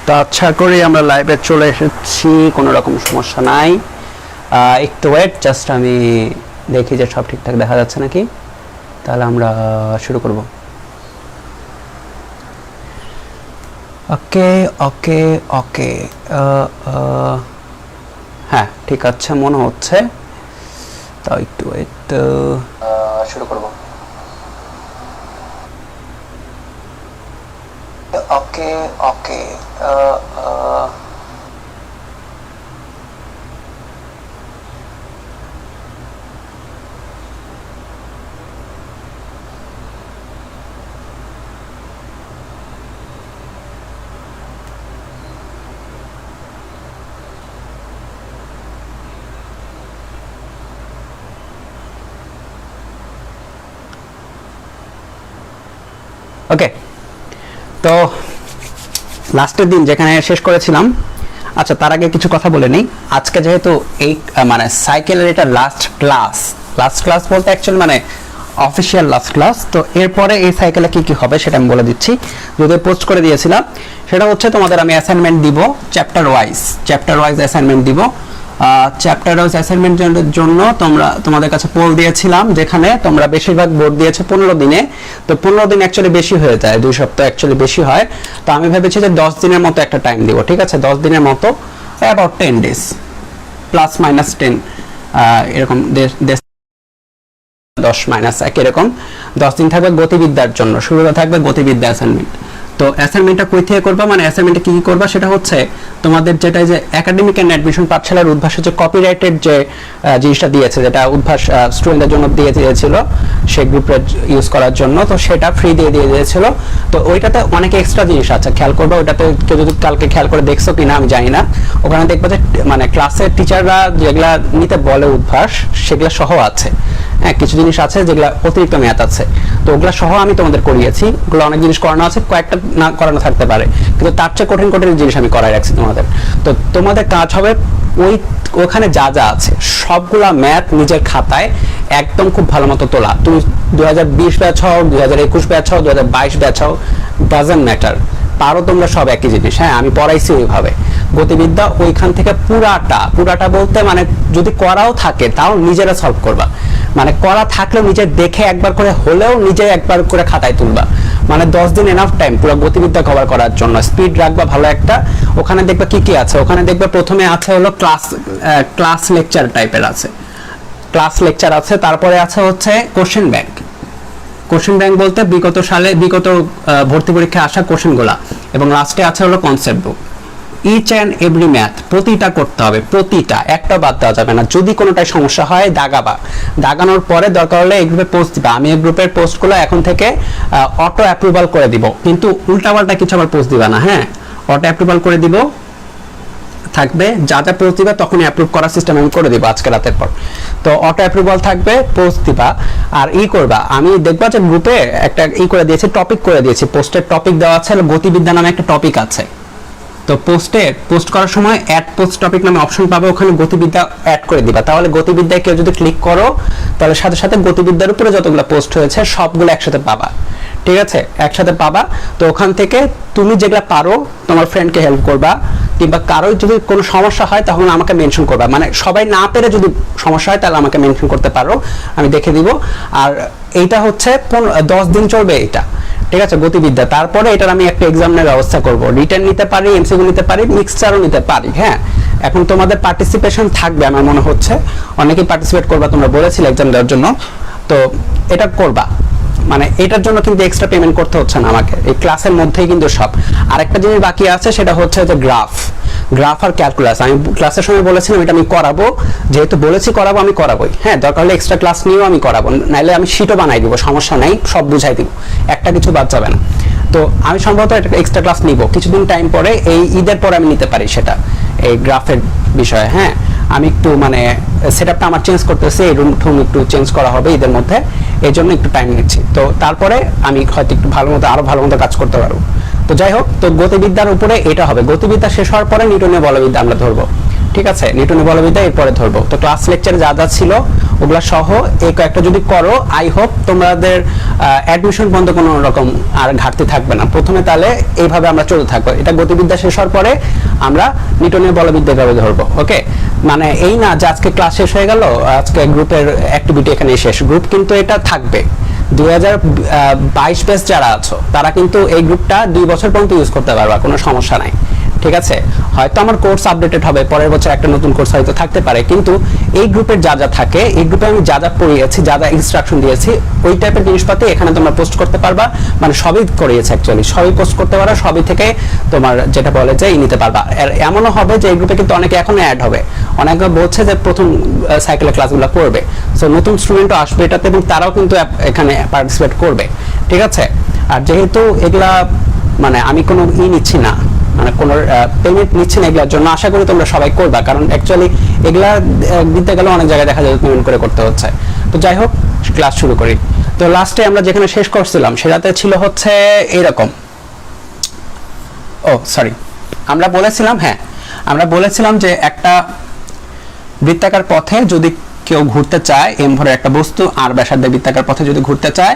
তো আচ্ছা করে আমরা লাইভে চলে এসেছি, কোনো রকম সমস্যা নাই। একটু ওয়েট, জাস্ট আমি দেখি যে সব ঠিকঠাক দেখা যাচ্ছে নাকি, তাহলে আমরা শুরু করব। ওকে ওকে ওকে, হ্যাঁ ঠিক আছে মনে হচ্ছে, তাও একটু ওয়েট, শুরু করব। ওকে ওকে, ওকে। তো লাস্টের দিন যেখানে শেষ করেছিলাম, আচ্ছা তার আগে কিছু কথা বলে নিই। আজকে যেহেতু এই মানে সাইকেলের এটা লাস্ট ক্লাস বলতে অ্যাকচুয়ালি মানে অফিসিয়াল লাস্ট ক্লাস। তো এরপরে এই সাইকেলে কি কি হবে সেটা আমি বলে দিচ্ছি, যদি পোস্ট করে দিয়েছিলাম। সেটা হচ্ছে তোমাদের আমি অ্যাসাইনমেন্ট দিব, চ্যাপ্টার ওয়াইজ অ্যাসাইনমেন্ট দিব। চ্যাপ্টার ওয়াইজ অ্যাসাইনমেন্টের জন্য তোমাদের কাছে পোল দিয়েছিলাম, যেখানে তোমরা বেশিরভাগ বোর্ড দিয়েছে 15 দিনে। তো 15 দিন অ্যাকচুয়ালি বেশি হয়ে যায়, 2 সপ্তাহ অ্যাকচুয়ালি বেশি হয়। তো আমি ভেবেছি যে 10 দিনের মতো একটা টাইম দিব, ঠিক আছে? 10 দিনের মতো, অ্যাবাউট 10 ডেজ প্লাস মাইনাস 10, এরকম 10-1 এরকম 10 দিন থাকবে গতিবিদ্যার জন্য। শুরুতে থাকবে গতিবিদ্যা অ্যাসাইনমেন্ট। তো অ্যাসাইনমেন্টটা কই থেকে করবা, মানে অ্যাসাইনমেন্টে কি কি করবা সেটা হচ্ছে তোমাদের যেটা যে একাডেমিক এন্ড অ্যাডমিশন পাঠশালার উদ্ভাসে যে কপিরাইটেড যে জিনিসটা দিয়েছে, যেটা উদ্ভাস স্টুডেন্টদের জন্য দিয়ে দিয়েছিল সেই গ্রুপে ইউজ করার জন্য, তো সেটা ফ্রি দিয়ে দিয়েছিল। তো ওইটাতে অনেক এক্সট্রা জিনিস আছে, খেয়াল করবা। ওইটাতে কেউ যদি কালকে খেয়াল করে দেখছো কিনা আমি জানি না, ওখানে দেখবা যে মানে ক্লাসের টিচাররা যেগুলা নিতে বলে উদ্ভাস, সেগুলো সহ আছে। হ্যাঁ, কিছু জিনিস আছে যেগুলো অতিরিক্ত ম্যাথ আছে, তো ওগুলো সহ আমি তোমাদের করিয়েছি। ওগুলো অনেক জিনিস করানো আছে, কয়েকটা না করানো থাকতে পারে, কিন্তু তার চেয়ে কঠিন কঠিন জিনিস আমি করাই রাখছি তোমাদের। তো তোমাদের কাজ হবে ওখানে যা যা আছে সবগুলা ম্যাথ নিজের খাতায় একদম খুব ভালো মতো তোলা। তুমি 2020 ব্যাচ হও, 2021 ব্যাচ হও, 2022 ব্যাচ হও, ডাজন্ট ম্যাটার, পারো তোমরা সব একই জিনিস। হ্যাঁ, আমি পড়াইছি ওইভাবে গতিবিদ্যা। ওইখান থেকে পুরাটা বলতে মানে যদি করাও থাকে তাও নিজেরা সলভ করবা, মানে করা থাকলেও নিজে দেখে একবার করে হলেও নিজে একবার করে খাতায় তুলবা। মানে 10 দিন এনাফ টাইম পুরো গতিবিদ্যা কভার করার জন্য। স্পিড রাখবা ভালো একটা। ওখানে দেখবা কি কি আছে, ওখানে দেখবা প্রথমে আছে হলো ক্লাস লেকচার টাইপের আছে, ক্লাস লেকচার আছে। তারপরে আছে হচ্ছে কোশ্চেন ব্যাংক বলতে বিগত ভর্তি পরীক্ষায় আসা কোশ্চেনগুলা, এবং লাস্টে আছে হলো concept book. Each and every math প্রতিটা করতে হবে, প্রতিটা, একটা বাদ দেওয়া যাবে না। যদি কোনোটাই সমস্যা হয় দাগানোর পরে দরকার হলে এই গ্রুপে পোস্ট দিবা। আমি এই গ্রুপের পোস্টগুলো এখন থেকে অটো অ্যাপ্রুভাল করে দিব, কিন্তু উল্টাপাল্টা কিছু আবার পোস্ট দিবা না। হ্যাঁ, অটো অ্যাপ্রুভাল করে দিব থাকবে, যা যা পোস্ট দিবা তখনই অ্যাপ্রুভ করার সিস্টেম আমি করে দিব আজকে রাতের পর। তো অটো অ্যাপ্রুভাল থাকবে, পোস্ট দিবা। আর করবা, আমি দেখবা যে গ্রুপে একটা করে দিয়েছি, টপিক করে দিয়েছি। পোস্টের টপিক দেওয়া আছে, গতিবিদ্যা নামে একটা টপিক আছে। তো পোস্ট করার সময় অ্যাড পোস্ট টপিক নামে অপশন পাবে, ওখানে গতিবিদ্যা অ্যাড করে দিবা। তাহলে গতিবিদ্যায় কেউ যদি ক্লিক করো, তাহলে সাথে সাথে গতিবিদ্যার উপরে যতগুলো পোস্ট হয়েছে সবগুলো একসাথে পাবা, ঠিক আছে? একসাথে পাবা। তো ওখান থেকে তুমি যেগুলো পারো তোমার ফ্রেন্ডকে হেল্প করবা, কিংবা কারোর যদি কোনো সমস্যা হয় তখন আমাকে মেনশন করবা। মানে সবাই না পেরে যদি সমস্যা হয় তাহলে আমাকে মেনশন করতে পারো, আমি দেখে দিব। আর এইটা হচ্ছে 10 দিন চলবে এটা, ঠিক আছে? গতিবিদ্যা। তারপরে এটার আমি একটা এক্সামের ব্যবস্থা করব, রিটেন নিতে পারি, এমসিকিউ নিতে পারি, মিক্সচারও নিতে পারি। হ্যাঁ, এখন তোমাদের পার্টিসিপেশন থাকবে আমার মনে হচ্ছে, অনেকেই পার্টিসিপেট করবা তোমরা বলেছিলে এক্সাম দেওয়ার জন্য। তো এটা করবা, মানে এটার জন্য কিন্তু এক্সট্রা পেমেন্ট করতে হচ্ছে না আমাকে, এই ক্লাসের মধ্যেই কিন্তু সব। আরেকটা জিনিস বাকি আছে, সেটা হচ্ছে যে গ্রাফ আর ক্যালকুলাস। আমি ক্লাসের সময় বলেছিলাম এটা আমি করাবো, যেহেতু বলেছি করাবো, আমি করাবোই। হ্যাঁ, দরকার হলে এক্সট্রা ক্লাস নিয়েও আমি করাবো, নাইলে আমি শিটও বানাই দিব, সমস্যা নাই, সব বুঝাই দিব, একটা কিছু বাদ যাবে না। তো আমি সম্ভবত এক্সট্রা ক্লাস নিব কিছুদিন টাইম পরে, এই ঈদের পরে আমি নিতে পারি সেটা, এই গ্রাফের বিষয়ে। হ্যাঁ, আমি একটু মানে সেটআপটা আমার চেঞ্জ করতেছি, এই রুম একটু চেঞ্জ করা হবে ঈদের মধ্যে, এই জন্য একটু টাইম নিচ্ছি। তো তারপরে আমি হয়তো একটু আরো ভালো মতো কাজ করতে পারবো। তো যাই হোক, তো গতিবিদ্যার উপরে এটা হবে। গতিবিদ্যা শেষ হওয়ার পরে নিউটনীয় বলবিদ্যা আমরা ধরবো, ঠিক আছে? নিউটনীয় বলবিদ্যা এরপরে ধরবো। তো ক্লাস লেকচারে যা যা ছিল ওগুলা সহ এই কয়েকটা যদি করো, আই হোপ তোমাদের অ্যাডমিশন বন্ধ কোনো রকম আর ঘাটতি থাকবে না। প্রথমে তাহলে এইভাবে আমরা চলতে থাকবো, এটা গতিবিদ্যা শেষ হওয়ার পরে আমরা নিউটনের বলবিদ্যা ভাবে ধরবো। ওকে, মানে এই না যে আজকে ক্লাস শেষ হয়ে গেল, আজকে গ্রুপের অ্যাক্টিভিটি এখানে শেষ। গ্রুপ কিন্তু এটা থাকবে 2022 ব্যাচ যারা আছো তারা কিন্তু এই গ্রুপটা 2 বছর পর্যন্ত ইউজ করতে পারবা, কোনো সমস্যা নাই। ঠিক আছে, হয়তো আমার কোর্স আপডেটেড হবে, পরের বছর একটা নতুন কোর্স হয়তো থাকতে পারে, কিন্তু এই গ্রুপের যা যা থাকে, এই গ্রুপে আমি যা যা পড়িয়েছি, যা যা ইনস্ট্রাকশন দিয়েছি, ওই টাইপের জিনিসপাতি এখানে তোমরা পোস্ট করতে পারবা। মানে সবই করিয়েছে অ্যাকচুয়ালি, সবই পোস্ট করতে পারো, সবই থেকে তোমার যেটা বলে যে নিতে পারবা। আর এমনও হবে যে এই গ্রুপে কিন্তু অনেকে এখনো অ্যাড হবে, অনেকে বলছে যে প্রথম সাইকেলের ক্লাসগুলো করবে, সো নতুন স্টুডেন্টও আসবে এটাতে এবং তারাও কিন্তু এখানে পার্টিসিপেট করবে। ঠিক আছে, আর যেহেতু এগুলা মানে আমি কোনো নিচ্ছি না, মানে কোনো পেমেন্ট নিচ্ছি না এগুলোর জন্য, আশা করি তোমরা সবাই করবা, কারণ অ্যাকচুয়ালি এগুলা দিতে গেলে অনেক জায়গায় দেখা যায় পেমেন্ট করে করতে হচ্ছে। তো যাই হোক, ক্লাস শুরু করি। তো লাস্টে আমরা যেখানে শেষ করছিলাম সেটাতে ছিল হচ্ছে এইরকম, ও সরি, আমরা বলেছিলাম যে একটা বৃত্তাকার পথে যদি কেউ ঘুরতে চায়, এম ভরের একটা বস্তু আর ব্যাসার্ধের বৃত্তাকার পথে যদি ঘুরতে চায়,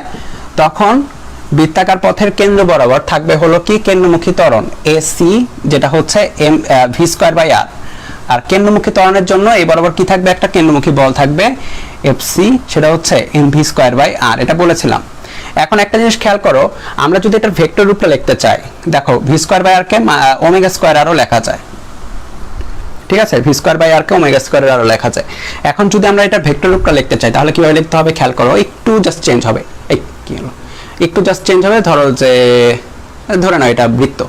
তখন বৃত্তাকার পথের কেন্দ্র বরাবর থাকবে হলো কি কেন্দ্রমুখী ত্বরণ এসি, যেটা হচ্ছে এম ভি স্কয়ার বাই আর। আর কেন্দ্রমুখী ত্বরণের জন্য এই বরাবর কি থাকবে, একটা কেন্দ্রমুখী বল থাকবে এফসি, সেটা হচ্ছে এম ভি স্কয়ার বাই আর, এটা বলেছিলাম। এখন একটা জিনিস খেয়াল করো, আমরা যদি এটা ভেক্টর রূপে লিখতে চাই, দেখো ভি স্কয়ার বাই আর কে ওমেগা স্কয়ার আরও লেখা যায়। ঠিক আছে, ভি স্কয়ার বাই আর কে ওমেগা স্কয়ার আরও লেখা যায়। এখন যদি আমরা এটা ভেক্টর রূপে লিখতে চাই তাহলে কিভাবে লিখতে হবে খেয়াল করো, একটু জাস্ট চেঞ্জ হবে। এই কি হলো, একটু জাস্ট চেঞ্জ হবে, ধরো যে ধরে নাও এটা বৃত্ত।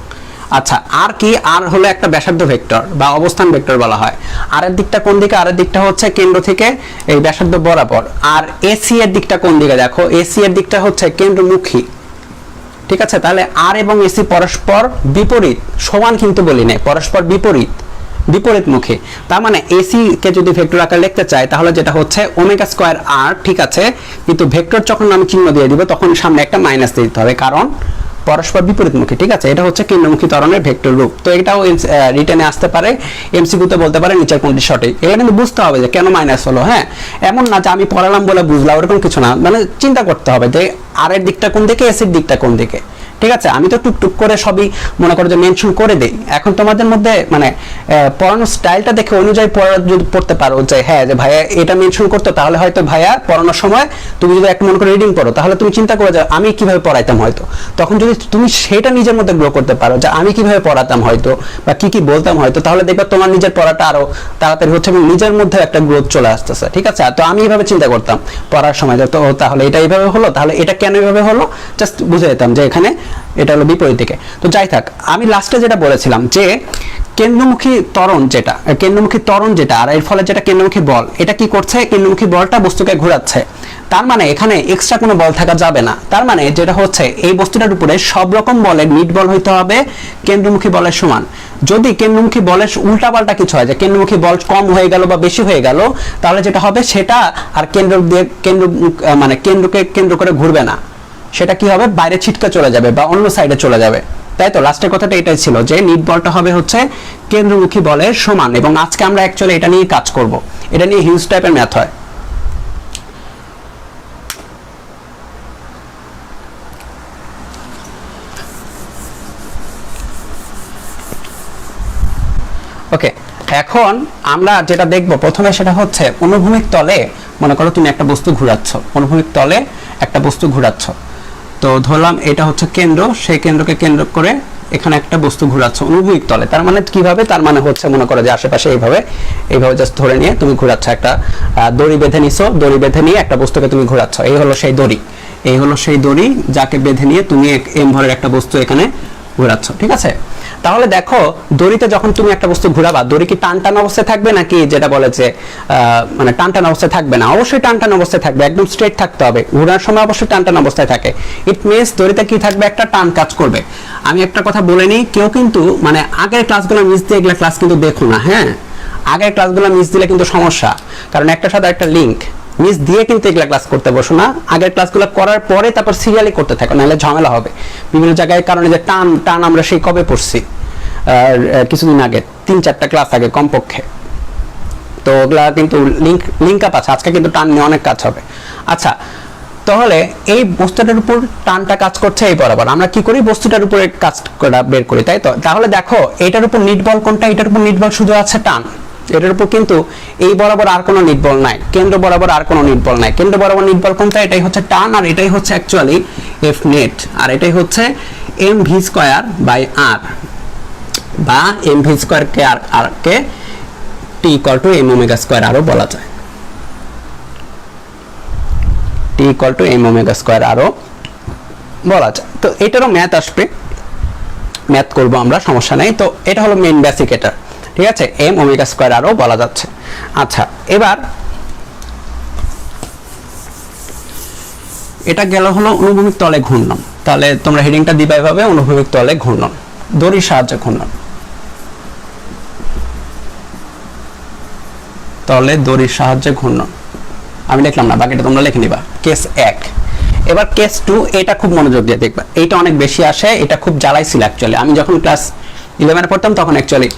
আচ্ছা, আর কি, আর হলো একটা ব্যাসার্ধ ভেক্টর বা অবস্থান ভেক্টর বলা হয়। আর এর দিকটা কোন দিকে, আর এর দিকটা হচ্ছে কেন্দ্র থেকে এই ব্যাসার্ধ বরাবর। আর এসি এর দিকটা কোন দিকে, দেখো এসি এর দিকটা হচ্ছে কেন্দ্রমুখী। ঠিক আছে, তাহলে আর এবং এসি পরস্পর বিপরীত, সমান কিন্তু বলি নাই, পরস্পর বিপরীতমুখী। তার মানে এসি কে যদি ভেক্টর আকারে লিখতে চাই তাহলে যেটা হচ্ছে ওমেগা স্কয়ার আর, ঠিক আছে, কিন্তু ভেক্টর যখন আমি চিহ্ন দিয়ে দিব তখন সামনে একটা মাইনাস দিতে হবে, কারণ পরস্পর বিপরীতমুখী। ঠিক আছে, এটা হচ্ছে কেন্দ্রমুখী ত্বরণের ভেক্টর রূপ। তো এটাও রিটেনে আসতে পারে, এমসিকিউতে বলতে পারে নিচের কোনটি সঠিক। এটা কিন্তু বুঝতে হবে যে কেন মাইনাস হলো। হ্যাঁ, এমন না যে আমি পড়ালাম বলে বুঝলাম, ওরকম কিছু না, মানে চিন্তা করতে হবে যে আর এর দিকটা কোন দিকে, এসির দিকটা কোন দিকে। ঠিক আছে, আমি তো টুকটুক করে সবই মনে করো যে মেনশন করে দেই। এখন তোমাদের মধ্যে মানে পড়ানোর স্টাইলটা দেখে অনুযায়ী যদি পড়তে পারো যে হ্যাঁ যে ভাইয়া এটা মেনশন করতো, তাহলে হয়তো ভাইয়া পড়ানোর সময় তুমি যদি একটা মনে করে রিডিং পড়ো তাহলে তুমি চিন্তা করে যে আমি কিভাবে পড়াইতাম, হয়তো তখন যদি তুমি সেটা নিজের মধ্যে গ্রো করতে পারো যে আমি কিভাবে পড়াতাম হয়তো বা কি বলতাম হয়তো, তাহলে দেখবে তোমার নিজের পড়াটা আরো তাড়াতাড়ি হচ্ছে এবং নিজের মধ্যে একটা গ্রোথ চলে আসতেছে। ঠিক আছে, তো আমি এইভাবে চিন্তা করতাম পড়ার সময়, তো তাহলে এটা এইভাবে হলো, তাহলে এটা কেন এইভাবে হলো, জাস্ট বুঝে যেতাম যে এখানে এটা হলো বিপরীত দিকে। তো যাই থাক, আমি লাস্টে যেটা বলেছিলাম যে কেন্দ্রমুখী ত্বরণ যেটা আর এর ফলে যেটা কেন্দ্রমুখী বল, এটা কি করছে, কেন্দ্রমুখী বলটা বস্তুকে ঘোরাচ্ছে। তার মানে এখানে এক্সট্রা কোনো বল থাকা যাবে না। তার মানে যেটা হচ্ছে এই বস্তুটার উপরে সব রকম বলের নিট বল হইতে হবে কেন্দ্রমুখী বলের সমান। যদি কেন্দ্রমুখী বলের উল্টাপাল্টা কিছু হয়, যে কেন্দ্রমুখী বল কম হয়ে গেল বা বেশি হয়ে গেল, তাহলে যেটা হবে সেটা আর কেন্দ্রকে কেন্দ্র করে ঘুরবে না, সেটা কি হবে, বাইরে ছিটকে চলে যাবে বা অন্য সাইডে চলে যাবে। তাই তো লাস্টের কথাটা এটাই ছিল যে নিট বলটা হবে হচ্ছে কেন্দ্রমুখী বলের সমান। এবং আজকে আমরা অ্যাকচুয়ালি এটা নিয়ে কাজ করব, এটা নিয়ে হিউজ টাইপের ম্যাথ হয়। ওকে, এখন আমরা যেটা দেখব প্রথমে সেটা হচ্ছে অনুভূমিক তলে মনে করো তুমি একটা বস্তু ঘোরাচ্ছ, অনুভূমিক তলে একটা বস্তু ঘোরাচ্ছ। তো ধরলাম এটা হচ্ছে কেন্দ্র, সেই কেন্দ্রকে কেন্দ্র করে এখানে একটা বস্তু ঘোরাচ্ছ অনুভূমিক তলে। তার মানে কিভাবে, তার মানে হচ্ছে মনে করো যে আশেপাশে এইভাবে জাস্ট ধরে নিয়ে তুমি ঘোরাচ্ছ, একটা দড়ি বেঁধে নিছো, দড়ি বেঁধে নিয়ে একটা বস্তুকে তুমি ঘোরাচ্ছ। এই হলো সেই দড়ি যাকে বেঁধে নিয়ে তুমি এম ভরের একটা বস্তু এখানে ঘোরাচ্ছ। ঠিক আছে, তাহলে দেখো দড়িতে যখন তুমি একটা বস্তু ঘোরাবা, দড়ি কি টান অবস্থায় থাকবে নাকি যেটা বলে যে মানে টান অবস্থায় থাকবে না? অবশ্যই টান অবস্থায় থাকবে, একদম স্ট্রেট থাকতে হবে। ঘোরার সময় অবশ্যই টান অবস্থায় থাকে। ইট মিনস দড়িতে কি থাকবে, একটা টান কাজ করবে। আমি একটা কথা বলে নিই, কেউ কিন্তু মানে আগের ক্লাসগুলো মিস দিয়ে এগুলা ক্লাস কিন্তু দেখো না। হ্যাঁ, আগের ক্লাসগুলো মিস দিলে কিন্তু সমস্যা, কারণ একটার সাথে একটা লিঙ্ক মিস দিয়ে কিন্তু এগুলা ক্লাস করতে বসো না। আগের ক্লাসগুলো করার পরে তারপর সিরিয়ালি করতে থাকো, নাহলে ঝামেলা হবে বিভিন্ন জায়গায়। কারণে যে টান আমরা সেই কবে পড়ছি, কিছুদিন আগে, 3-4টা ক্লাস আগে কমপক্ষে। তো ওগুলা কিন্তু লিঙ্ক আপ আছে, আজকে কিন্তু টান নিয়ে অনেক কাজ হবে। আচ্ছা, তাহলে এই বস্তুটার উপর টানটা কাজ করছে এই বরাবর, আমরা কি করি বস্তুটার উপরে কাজটা বের করি, তাই তো? তাহলে দেখো এটার উপর নিট বল কোনটা, এটার উপর নিট বল শুধু আছে টান, এটার উপর কিন্তু এই বরাবর আর কোনো নিট বল নাই, কেন্দ্র বরাবর আর কোনো নিট বল নাই। কেন্দ্র বরাবর নিট বল কোনটা, এটাই হচ্ছে টান, আর এটাই হচ্ছে অ্যাকচুয়ালি এফ নেট, আর এটাই হচ্ছে এম ভি স্কয়ার বাই আর, বা এম ভি স্কয়ার কে আর কে T equal to M omega square আরও বলা যায়, T equal to M omega square আরও বলা যায়। তো এটারও ম্যাথ আসবে, ম্যাথ করব আমরা, সমস্যা নেই। তো এটা হলো মেইন বেসিক, এটা ঠিক আছে, এম ওমেগা স্কয়ার আরও বলা যাচ্ছে। আচ্ছা, এবার এটা গেল হলো অনুভূমিক তলে ঘূর্ণন, তাহলে তোমরা হেডিংটা দিবা এভাবে, অনুভূমিক তলে ঘূর্ণন, দড়ির সাহায্যে ঘূর্ণন, তলে দড়ির সাহায্যে ঘূর্ণন। আমি লিখলাম না, বাকিটা তোমরা লিখে নিবা। কেস 1। এবার কেস 2, এটা খুব মনোযোগ দিয়ে দেখবা, এইটা অনেক বেশি আসে, এটা খুব জ্বালাইছিল অ্যাকচুয়ালি। আমি যখন ক্লাস 11 পড়তাম তখন অ্যাকচুয়ালি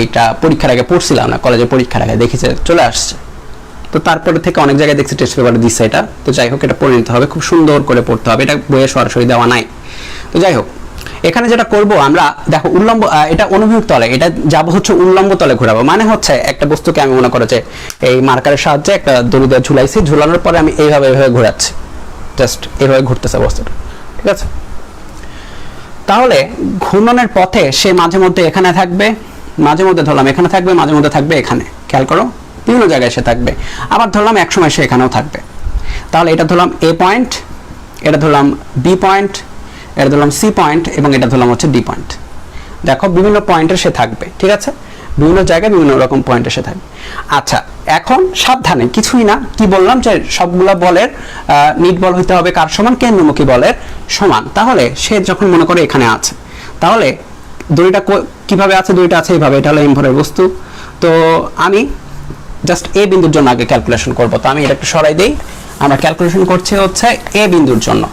এইটা পরীক্ষার আগে পড়ছিলাম না, কলেজে পরীক্ষার আগে দেখেছি চলে আসছে। তো তারপরে থেকে অনেক জায়গায় দেখছি টেস্ট পেপারে দিচ্ছে এটা। তো যাই হোক, এটা পড়ে নিতে হবে, খুব সুন্দর করে পড়তে হবে, এটা বইয়ে সরাসরি দেওয়া নাই। তো যাই হোক, এখানে যেটা করব আমরা, দেখো উল্লম্ব, এটা অনুভূমিক তলে, এটা যাবো হচ্ছে উল্লম্ব তলে ঘোরাবো। মানে হচ্ছে একটা বস্তুকে আমি মনে করো যে এই মার্কারের সাহায্যে একটা দড়ি দিয়ে ঝুলাইছি, ঝুলানোর পরে আমি এইভাবে ঘোরাচ্ছি, জাস্ট এইভাবে ঘুরতেছে বস্তুটা, ঠিক আছে? তাহলে ঘূর্ণনের পথে সে মাঝে মধ্যে এখানে থাকবে, মাঝে মধ্যে ধরলাম এখানে থাকবে, মাঝে মধ্যে থাকবে এখানে, খেয়াল করো বিভিন্ন জায়গায় সে থাকবে, আবার ধরলাম একসময় সে এখানেও থাকবে। তাহলে এটা ধরলাম এ পয়েন্ট, এটা ধরলাম বি পয়েন্ট, এটা ধরলাম সি পয়েন্ট, এবং এটা ধরলাম হচ্ছে ডি পয়েন্ট। দেখো বিভিন্ন পয়েন্টে সে থাকবে, ঠিক আছে, বিভিন্ন জায়গায় বিভিন্ন রকম পয়েন্টে সে থাকবে। আচ্ছা, এখন সাবধানে, কিছুই না, কি বললাম যে সবগুলা বলের নিট বল হইতে হবে কার সমান, কেন্দ্রমুখী বলের সমান। তাহলে সে যখন মনে করে এখানে আছে, তাহলে দড়িটা কিভাবে আছে, দড়িটা আছে এইভাবে, এটা হলো এম ভরের বস্তু। তো আমি জাস্ট এ বিন্দুর জন্য আগে ক্যালকুলেশন করব। তো আমি এটা একটু সরাই দেই, আমরা ক্যালকুলেশন করছি হচ্ছে এ বিন্দুর জন্য।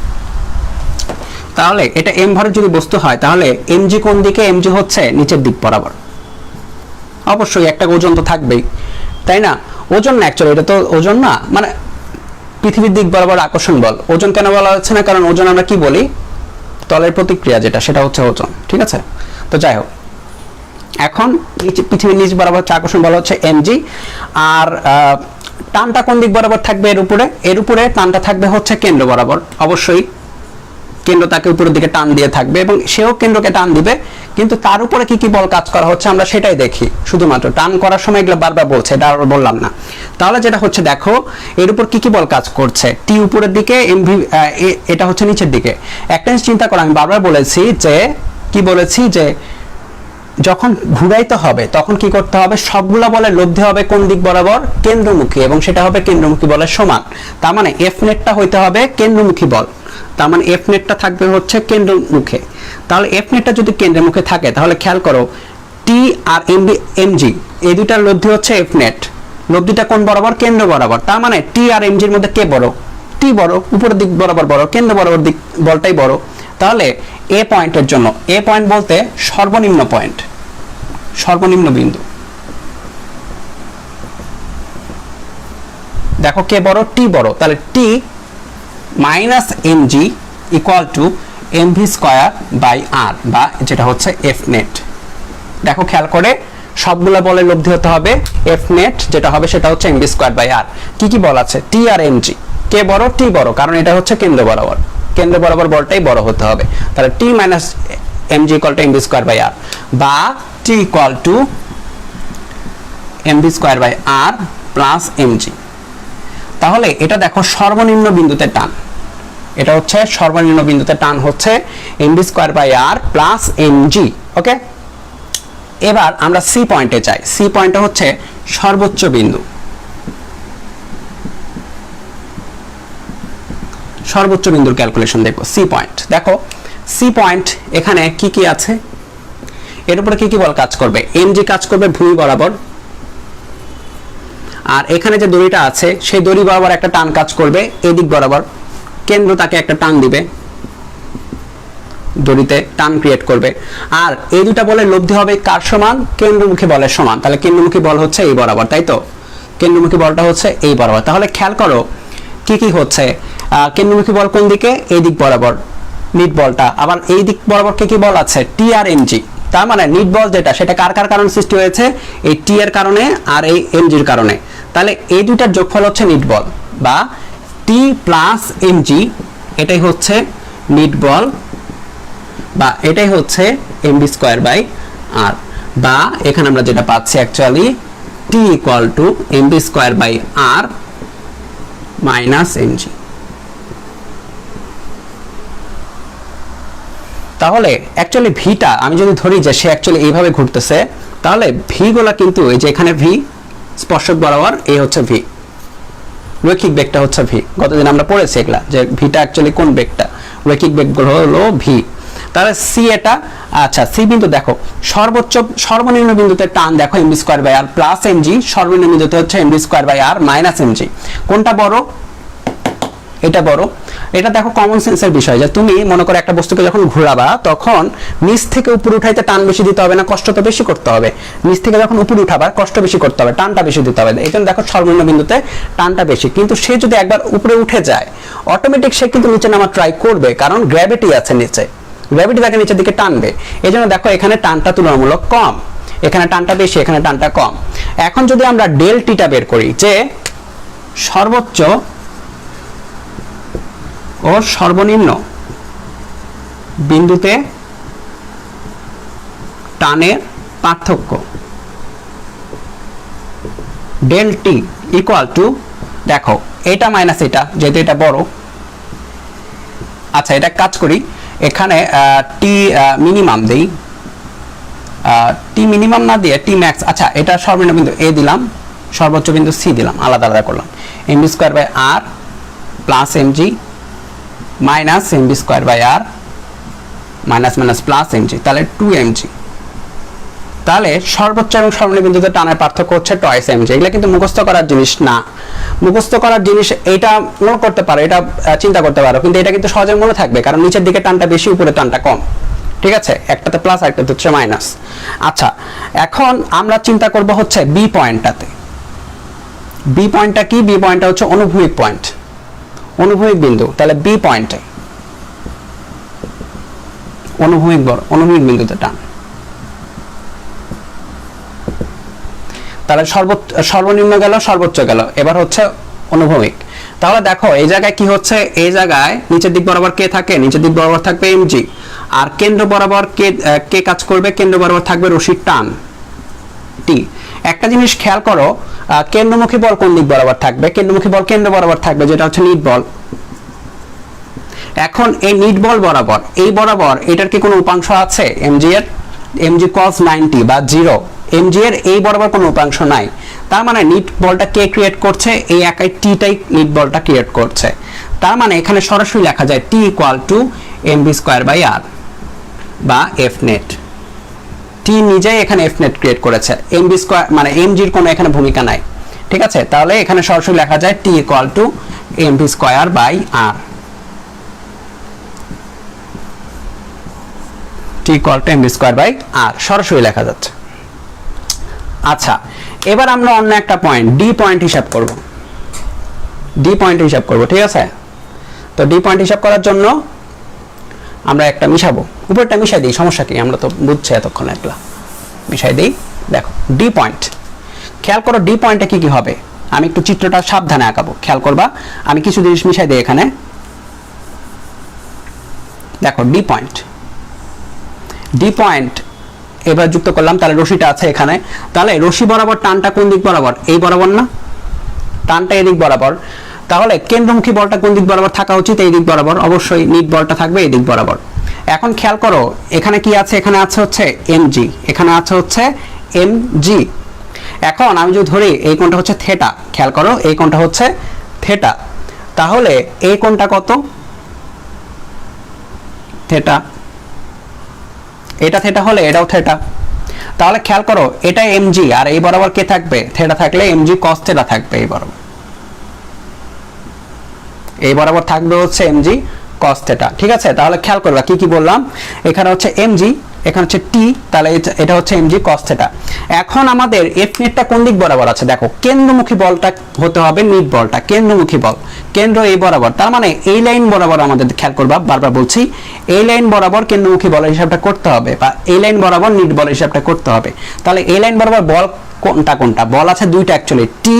তাহলে এটা এম ভরের যদি বস্তু হয়, তাহলে এমজি কোন দিকে, এমজি হচ্ছে নিচের দিক বরাবর, অবশ্যই একটা ওজন তো থাকবেই, তাই না? ওজন না, অ্যাকচুয়ালি এটা তো ওজন না, মানে পৃথিবীর দিক বরাবর আকর্ষণ বল। ওজন কেন বলা হচ্ছে না, কারণ ওজন আমরা কি বলি, তলের প্রতিক্রিয়া যেটা, সেটা হচ্ছে ওজন, ঠিক আছে? তো যাই হোক, এখন পৃথিবীর নিচ বরাবর হচ্ছে আকর্ষণ বল হচ্ছে এমজি, আর টানটা কোন দিক বরাবর থাকবে, এর উপরে টানটা থাকবে হচ্ছে কেন্দ্র বরাবর, অবশ্যই কেন্দ্র তাকে উপরের দিকে টান দিয়ে থাকবে এবং সেও কেন্দ্রকে টান দিবে। কিন্তু তার উপরে কি কি বল কাজ করা হচ্ছে আমরা সেটাই দেখি, শুধুমাত্র টান করার সময় এগুলো বারবার বলছে, এটা আর বললাম না। তাহলে যেটা হচ্ছে, দেখো এর উপর কি কি বল কাজ করছে, টি উপরের দিকে, এমভি এটা হচ্ছে নিচের দিকে। একটা জিনিস চিন্তা করো, আমি বারবার বলেছি যে কি বলেছি, যে যখন ঘুরাইতে হবে তখন কি করতে হবে, সবগুলা বলের লব্ধি হবে কোন দিক বরাবর, কেন্দ্রমুখী, এবং সেটা হবে কেন্দ্রমুখী বলের সমান। তার মানে এফ নেটটা হইতে হবে কেন্দ্রমুখী বল, তার মানে এফ নেটটা থাকবে হচ্ছে কেন্দ্রমুখে। তাহলে এফ নেটটা যদি কেন্দ্রের মুখে থাকে, তাহলে খেয়াল করো টি আর এমজি এই দুইটার লব্ধি হচ্ছে এফ নেট, লব্ধিটা কোন বরাবর, কেন্দ্র বরাবর। তার মানে টি আর এমজির মধ্যে কে বড়, টি বড়, উপরের দিক বরাবর বড়, কেন্দ্র বরাবর দিক বলটাই বড়। তাহলে এ পয়েন্টের জন্য, এ পয়েন্ট বলতে সর্বনিম্ন পয়েন্ট, সর্বনিম্ন বিন্দু, দেখো কে বড়, টি বড়। তাহলে T minus mg equal to MV square by আর, বা যেটা হচ্ছে এফ নেট। দেখো খেয়াল করে, সবগুলা বলের লব্ধি হতে হবে এফ নেট, যেটা হবে সেটা হচ্ছে এমভি স্কয়ার বাই আর। কি কি বল আছে, টি আর এমজি, কে বড়, টি বড়, কারণ এটা হচ্ছে কেন্দ্র বরাবর, কেন্দ্র বরাবর বলটাই বড় হতে হবে। তাহলে T minus mg equal to MV square by আর, বা T equal to MV square by R plus mg. তাহলে এটা দেখো সর্বনিম্ন বিন্দুতে টান, এটা হচ্ছে সর্বনিম্ন বিন্দুতে টান হচ্ছে mv square by R plus mg. Okay, এবার আমরা সি পয়েন্টে যাই। সি পয়েন্টে হচ্ছে সর্বোচ্চ বিন্দু, সর্বোচ্চ বিন্দুর ক্যালকুলেশন দেখো। সি পয়েন্ট, দেখো সি পয়েন্ট এখানে কি কি আছে, এর উপরে কি কি বল কাজ করবে, এমজি কাজ করবে ভূমি বরাবর, আর এখানে যে দড়িটা আছে সেই দড়ি বরাবর একটা টান কাজ করবে এদিক বরাবর, কেন্দ্র তাকে একটা টান দিবে, দড়িতে টান ক্রিয়েট করবে। আর এই দুটা বলের লব্ধি হবে কার সমান? কেন্দ্রমুখী বলের সমান। তাহলে কেন্দ্রমুখী বল হচ্ছে এই বরাবর, তাই তো? কেন্দ্রমুখী বলটা হচ্ছে এই বরাবর। তাহলে খেয়াল করো কি কি হচ্ছে। কেন্দ্রমুখী বল কোন দিকে? এই দিক বরাবর নিট বলটা। আবার এই দিক বরাবর কি কি বল আছে? টি আর এমজি। তার মানে নিট বল যেটা, সেটা কার কার কারণে সৃষ্টি হয়েছে? এই টি এর কারণে আর এই এমজির কারণে। তাহলে এই দুইটার যোগফল হচ্ছে নিট বল, বা টি প্লাস এমজি, এটাই হচ্ছে নিট বল, বা এটাই হচ্ছে এমবি স্কয়ার বাই আর। বা এখানে আমরা যেটা পাচ্ছি actually T equal to MB square by r minus mg. তাহলে অ্যাকচুয়ালি ভিটা আমি যদি ধরি যে সে অ্যাকচুয়ালি এইভাবে ঘুরতেছে, তাহলে ভি গুলা কিন্তু এই যে এখানে ভি স্পর্শক বরাবর, এই হচ্ছে ভি, রৈখিক বেগটা হচ্ছে ভি। গতদিন আমরা পড়েছি এগুলা যে ভিটা অ্যাকচুয়ালি কোন বেগটা, রৈখিক বেগগুলো হলো ভি। তাহলে সি এটা, আচ্ছা সি বিন্দু দেখো সর্বোচ্চ সর্বনিম্ন বিন্দুতে টান দেখো mv square by R plus mg, সর্বনিম্ন বিন্দুতে হচ্ছে mv square by r minus mg. কোনটা বড়? এটা বড়। এটা দেখো কমন সেন্সের বিষয়, যে তুমি মনে করো একটা বস্তুকে যখন ঘোরাবা তখন নিচ থেকে উপরে উঠাইতে টান বেশি দিতে হবে না, কষ্ট তো বেশি করতে হবে? নিচ থেকে যখন উপরে উঠাবার কষ্ট বেশি করতে হবে, টানটা বেশি দিতে হবে। এই জন্য দেখো সর্বনিম্ন বিন্দুতে টানটা বেশি। কিন্তু সে যদি একবার উপরে উঠে যায় অটোমেটিক সে কিন্তু নিচে নামা ট্রাই করবে, কারণ গ্র্যাভিটি আছে নিচে, গ্র্যাভিটি তাকে নিচের দিকে টানবে। এই জন্য দেখো এখানে টানটা তুলনামূলক কম, এখানে টানটা বেশি, এখানে টানটা কম। এখন যদি আমরা ডেল টিটা বের করি, যে সর্বোচ্চ ও সর্বনিম্ন বিন্দুতে টানের পার্থক্য, ডেল টি ইকুয়াল টু, দেখো এটা মাইনাস এটা, যেহেতু এটা বড়। আচ্ছা এটা কাজ করি, এখানে টি মিনিমাম দেই, টি মিনিমাম না দিয়ে টি ম্যাক্স। আচ্ছা এটা সর্বনিম্ন বিন্দু এ দিলাম, সর্বোচ্চ বিন্দু সি দিলাম, আলাদা আলাদা করলাম। Mv square by R plus mg minus mv square by r minus minus plus mg, তাহলে 2mg। তাহলে সর্বোচ্চ এবং সর্বনিম্ন বিন্দুতে টানের পার্থক্য হচ্ছে টয়েস এমজি। এগুলো কিন্তু মুখস্থ করার জিনিস না, মুখস্থ করার জিনিস এটা মনে করতে পারো, এটা চিন্তা করতে পারো, কিন্তু এটা কিন্তু সহজে মনে থাকবে, কারণ নিচের দিকে টানটা বেশি, উপরে টানটা কম। ঠিক আছে, একটাতে প্লাস একটাতে হচ্ছে মাইনাস। আচ্ছা এখন আমরা চিন্তা করব হচ্ছে বি পয়েন্টটাতে। বি পয়েন্টটা কি? বি পয়েন্টটা হচ্ছে অনুভূমিক পয়েন্ট, অনুভূমিক বিন্দু। তাহলে বি পয়েন্টে অনুভূমিক বিন্দুতে টান, তাহলে সর্বনিম্ন গেল, সর্বোচ্চ গেল, এবার হচ্ছে অনুভূমিক। তাহলে দেখো এই জায়গায় কি হচ্ছে, এই জায়গায় নিচের দিক বরাবর কে থাকে? নিচের দিক বরাবর থাকবে এমজি, আর কেন্দ্র বরাবর কে কাজ করবে? কেন্দ্র বরাবর থাকবে রশির টান টি। একটা জিনিস খেয়াল করো, কেন্দ্রমুখী বল কোন দিক বরাবর থাকবে? কেন্দ্রমুখী বল কেন্দ্র বরাবর থাকবে, যেটা হচ্ছে নিট বল। এখন এই নিট বল বরাবর, এই বরাবর এটার কি কোনো উপাংশ আছে? এমজি এর এমজি cos 90 বা 0, এমজি এর এই বরাবর কোনো উপাংশ নাই। তার মানে নিট বলটা কে ক্রিয়েট করছে? এই একাই টিটাই নিট বলটা ক্রিয়েট করছে। তার মানে এখানে সরাসরি লেখা যায় T equal to MB square by আর বা এফ নেট। টি নিজেই এখানে এফ নেট ক্রিয়েট করেছে, এমবি স্কয়ার মানে এমজির কোনো এখানে ভূমিকা নাই। ঠিক আছে, তাহলে এখানে সরাসরি লেখা যায় T equal to MB square by R, T equal to MB square by R, সরাসরি লেখা যাচ্ছে। আচ্ছা এবার আমরা অন্য একটা পয়েন্ট ডি পয়েন্ট হিসাব করব, ডি পয়েন্ট হিসাব করব। ঠিক আছে, তো ডি পয়েন্ট হিসাব করার জন্য আমরা একটা মিশাবো, উপরটা মিশাই দিই, সমস্যা কি? আমরা তো বুঝছি এতক্ষণ, একলা মিশাই দিই। দেখো ডি পয়েন্ট, খেয়াল করো ডি পয়েন্টে কি কি হবে। আমি একটু চিত্রটা সাবধানে আঁকাবো, খেয়াল করবা। আমি কিছু জিনিস মিশাই দিই এখানে। দেখো ডি পয়েন্ট, ডি পয়েন্ট এবার যুক্ত করলাম, তাহলে রশিটা আছে এখানে। তাহলে রশি বরাবর টানটা কোন দিক বরাবর? এই বরাবর না, টানটা এই দিক বরাবর। তাহলে কেন্দ্রমুখী বলটা কোন দিক বরাবর থাকা উচিত? এই দিক বরাবর। অবশ্যই নিট বলটা থাকবে এই দিক বরাবর। এখন খেয়াল করো এখানে কি আছে? এখানে আছে হচ্ছে এমজি, এখানে আছে হচ্ছে এমজি। এখন আমি যদি ধরি এই কোণটা হচ্ছে থেটা, খেয়াল করো এই কোণটা হচ্ছে থেটা, তাহলে এই কোণটা কত? থেটা। এটা থেটা হলে এটাও থেটা। তাহলে খেয়াল করো এটা এমজি, আর এই বরাবর কে থাকবে? থেটা থাকলে এমজি কস থেটা থাকবে এই বরাবর, এই বরাবর থাকবে হচ্ছে এমজি cos থিটা। ঠিক আছে, তাহলে খেয়াল করবা কি কি বললাম, এখানে হচ্ছে mg, এখানে হচ্ছে t, তাহলে এটা হচ্ছে mg cos থিটা। এখন আমাদের এফ নেটটা কোন দিক বরাবর আছে, দেখো কেন্দ্রমুখী বলটা হতে হবে, নিট বলটা কেন্দ্রমুখী বল, কেন্দ্র এই বরাবর, তার মানে এই লাইন বরাবর আমাদের খেয়াল করবা, বারবার বলছি এই লাইন বরাবর কেন্দ্রমুখী বলের হিসাবটা করতে হবে, বা এই লাইন বরাবর নিট বলের হিসাবটা করতে হবে। তাহলে এই লাইন বরাবর বল কোনটা বল আছে দুইটা অ্যাকচুয়ালি, টি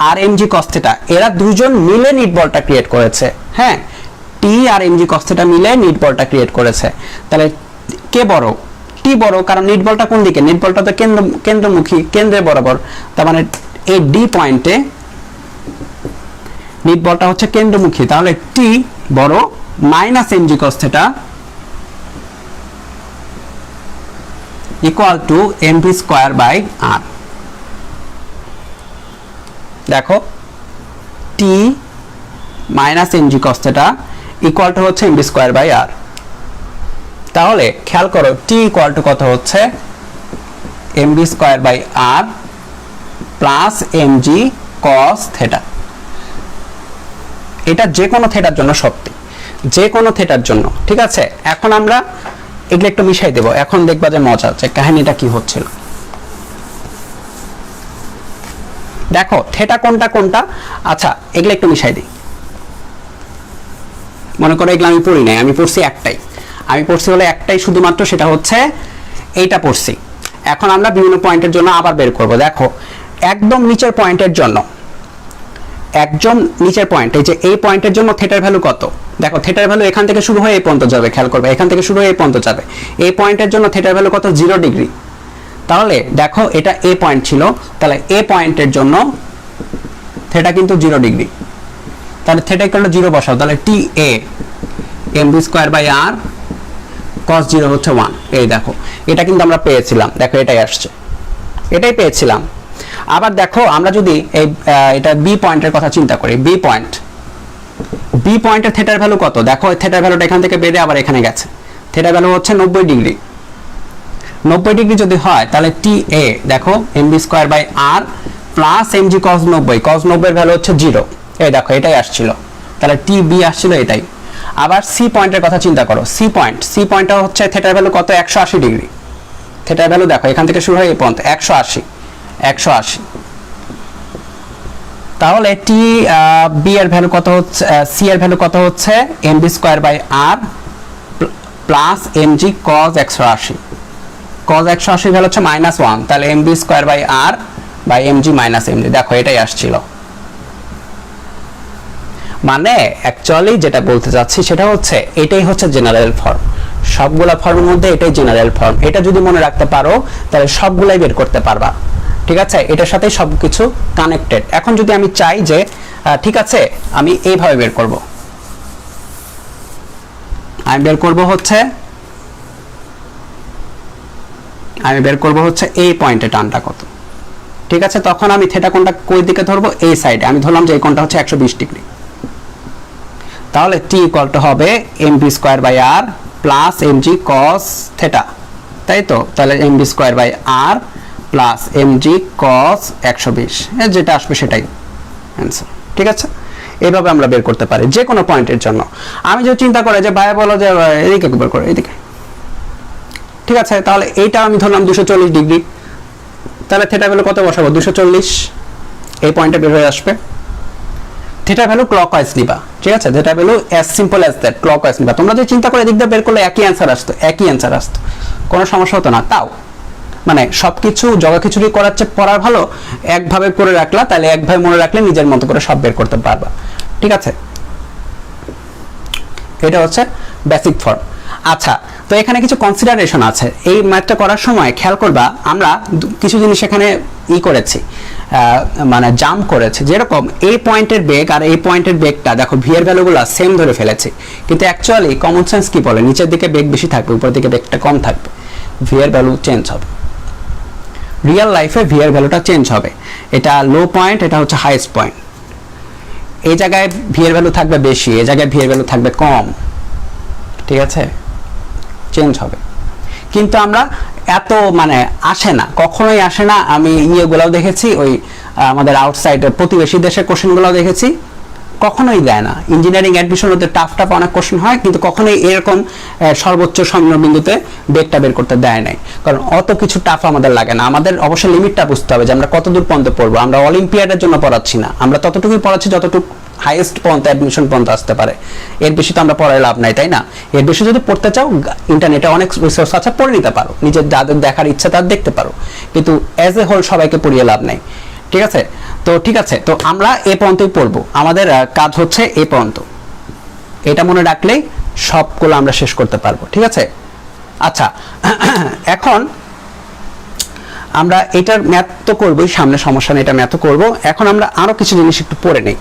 আর mg cos থিটা, এরা দুজন মিলে নিট বলটা ক্রিয়েট করেছে। হ্যাঁ, টি আর mg cos থিটা মিলে নিট বলটা ক্রিয়েট করেছে। তাহলে কে বড়, টি বড়, কারণ নিট বলটা কোন দিকে, নিট বলটা তো কেন্দ্রমুখী, কেন্দ্রে বরাবর, তার মানে এই ডি পয়েন্টে নিট বলটা হচ্ছে কেন্দ্রমুখী, তাহলে টি বড় minus mg cos theta equal to mv square by r। দেখো T minus mg cos theta equal to হচ্ছে mv স্কয়ার বাই r। তাহলে খেয়াল করো টি ইকুয়াল টু কত হচ্ছে mv square by r plus mg cos theta. এটা যে কোনো থিটার জন্য সত্য, যে কোনো থিটার জন্য। ঠিক আছে, এখন আমরা এগুলো একটু মিশাই দেব, এখন দেখবা যে মজা হচ্ছে কাহিনীটা কি হচ্ছিল। দেখো থিটা কোনটা কোনটা, আচ্ছা এগুলো একটু মিশাই দিই। মনে করো এগুলো আমি পড়ি নাই, আমি পড়ছি একটাই, আমি পড়ছি হলো একটাই শুধুমাত্র, সেটা হচ্ছে এইটা পড়ছি। এখন আমরা বিভিন্ন পয়েন্টের জন্য আবার বের করব। দেখো একদম নিচের পয়েন্টের জন্য, একদম নিচের পয়েন্ট, এই যে এই পয়েন্টের জন্য থিটার ভ্যালু কত, দেখো থিটার ভ্যালু এখান থেকে শুরু হয়ে এই পর্যন্ত যাবে, খেয়াল করবে এখান থেকে শুরু হয়ে এই পর্যন্ত যাবে। এই পয়েন্টের জন্য থিটার ভ্যালু কত, 0 ডিগ্রি। তাহলে দেখো এটা এ পয়েন্ট ছিল, তাহলে এ পয়েন্টের জন্য থিটা কিন্তু 0 ডিগ্রি, তাহলে থিটা ইকুয়াল টু 0 বসাও, তাহলে T A mv square by r cos 0 হচ্ছে 1। এই দেখো এটা কিন্তু আমরা পেয়েছিলাম, দেখো এটাই আসছে, এটাই পেয়েছিলাম। আবার দেখো আমরা যদি এটা বি পয়েন্টের কথা চিন্তা করি, বি পয়েন্টের থিটার ভ্যালু কত, দেখো থিটার ভ্যালুটা এখান থেকে বেড়ে আবার এখানে গেছে, থিটার ভ্যালু হচ্ছে 90 ডিগ্রি। 90 ডিগ্রি যদি হয় তাহলে টি এ দেখো mv square by r plus mg cos 90, cos 90 এর ভ্যালু হচ্ছে 0। এই দেখো এটাই আসছিল, তাহলে টি বি আসছিল এটাই। আবার সি পয়েন্টের কথা চিন্তা করো, সি পয়েন্টটা হচ্ছে থিটার ভ্যালু কত, 180 ডিগ্রি। থিটার ভ্যালু দেখো এখান থেকে শুরু হয় এই পর্যন্ত 180। তাহলে টি বি এর ভ্যালু কত হচ্ছে, সি এর ভ্যালু কত হচ্ছে mv square by r plus mg cos 180। cos 180 value হচ্ছে -1, তাহলে mv square by r by mg minus mg, দেখো এটাই আসছিল। মানে অ্যাকচুয়ালি যেটা বলতে যাচ্ছি সেটা হচ্ছে এটাই হচ্ছে জেনারেল ফর্ম, সবগুলা ফর্মের মধ্যে এটাই জেনারেল ফর্ম। এটা যদি মনে রাখতে পারো তাহলে সবগুলাই বের করতে পারবা। ঠিক আছে, এটার সাথে সবকিছু কানেক্টেড। এখন যদি আমি চাই যে ঠিক আছে আমি এইভাবে বের করব, আমি বের করব হচ্ছে এই পয়েন্টে টানটা কত। ঠিক আছে, তখন আমি থিটা কোণটা কোন দিকে ধরবো, এই সাইডে। আমি ধরলাম যে এই কোণটা হচ্ছে 120 ডিগ্রি। তাহলে টি ইকুয়াল টু হবে mv square by r plus mg cos theta, তাই তো। তাহলে mv square by r plus mg cos 120, যেটা আসবে সেটাই অ্যান্সার। ঠিক আছে, এইভাবে আমরা বের করতে পারি যে কোনো পয়েন্টের জন্য। আমি যদি চিন্তা করে যে ভাই বলো যে এদিকে বের করো, এদিকে, ঠিক আছে, তাহলে এইটা আমি ধরলাম 240 ডিগ্রি, তাহলে থিটা ভ্যালু কত বসাবো, 240, এই পয়েন্টে বের হয়ে আসবে। থিটা ভ্যালু ক্লকওয়াইজ নিবা, ঠিক আছে, theta value as simple as that, clockwise নিবা। তোমরা যদি চিন্তা করে এদিক দিয়ে বের করলে একই অ্যান্সার আসতো, কোনো সমস্যা হতো না। তাও মানে সবকিছু জগাখিচুড়ি করার চেয়ে পড়ার ভালো একভাবে করে রাখলা, তাহলে একভাবে মনে রাখলে নিজের মতো করে সব বের করতে পারবা। ঠিক আছে, এটা হচ্ছে বেসিক ফর্ম। আচ্ছা, তো এখানে কিছু কনসিডারেশন আছে। এই ম্যাথটা করার সময় খেয়াল করবা, আমরা কিছু জিনিস এখানে করেছি, মানে জাম্প করেছে। যেরকম এই পয়েন্টের বেগ আর এই পয়েন্টের বেগটা দেখো ভি এর ভ্যালুগুলো সেম ধরে ফেলেছি, কিন্তু অ্যাকচুয়ালি কমন সেন্স কি বলে, নিচের দিকে বেগ বেশি থাকবে, উপরের দিকে বেগটা কম থাকবে, ভি এর ভ্যালু চেঞ্জ হবে। রিয়েল লাইফে ভি এর ভ্যালুটা চেঞ্জ হবে। এটা লো পয়েন্ট, এটা হচ্ছে হাইয়েস্ট পয়েন্ট। এই জায়গায় ভি এর ভ্যালু থাকবে বেশি, এই জায়গায় ভি এর ভ্যালু থাকবে কম। ঠিক আছে, চেঞ্জ হবে। কিন্তু আমরা এত মানে আসে না, কখনোই আসে না। আমি ইয়েগুলোও দেখেছি, ওই আমাদের আউটসাইডের প্রতিবেশী দেশের কোশ্চেনগুলোও দেখেছি, কখনোই দেয় না। ইঞ্জিনিয়ারিং অ্যাডমিশন হতে টাফ অনেক কোশ্চেন হয়, কিন্তু কখনোই এরকম সর্বোচ্চ বিন্দুতে বেগটা বের করতে দেয় নাই, কারণ অত কিছু টাফ আমাদের লাগে না। আমাদের অবশ্যই লিমিটটা বুঝতে হবে যে আমরা কত দূর পর্যন্ত পড়বো। আমরা অলিম্পিয়াডের জন্য পড়াচ্ছি না, আমরা ততটুকুই পড়াচ্ছি যতটুকু হাইয়েস্ট পর্যন্ত অ্যাডমিশন পর্যন্ত আসতে পারে। এর বেশি তো আমরা পড়ায় লাভ নাই, তাই না? এর বেশি যদি পড়তে চাও ইন্টারনেটে অনেক রিসোর্স আছে, পড়ে নিতে পারো, নিজের যাদের দেখার ইচ্ছা তার দেখতে পারো, কিন্তু অ্যাজ এ হোল সবাইকে পড়িয়ে লাভ নাই। ঠিক আছে? তো ঠিক আছে, তো আমরা এ পর্যন্তই পড়বো, আমাদের কাজ হচ্ছে এ পর্যন্ত। এটা মনে রাখলেই সবগুলো আমরা শেষ করতে পারবো। ঠিক আছে? আচ্ছা, এখন আমরা এটার ম্যাথ তো করবোই, সামনে সমস্যা নেই, এটা ম্যাথ করব। এখন আমরা আরো কিছু জিনিস একটু পড়ে নেই।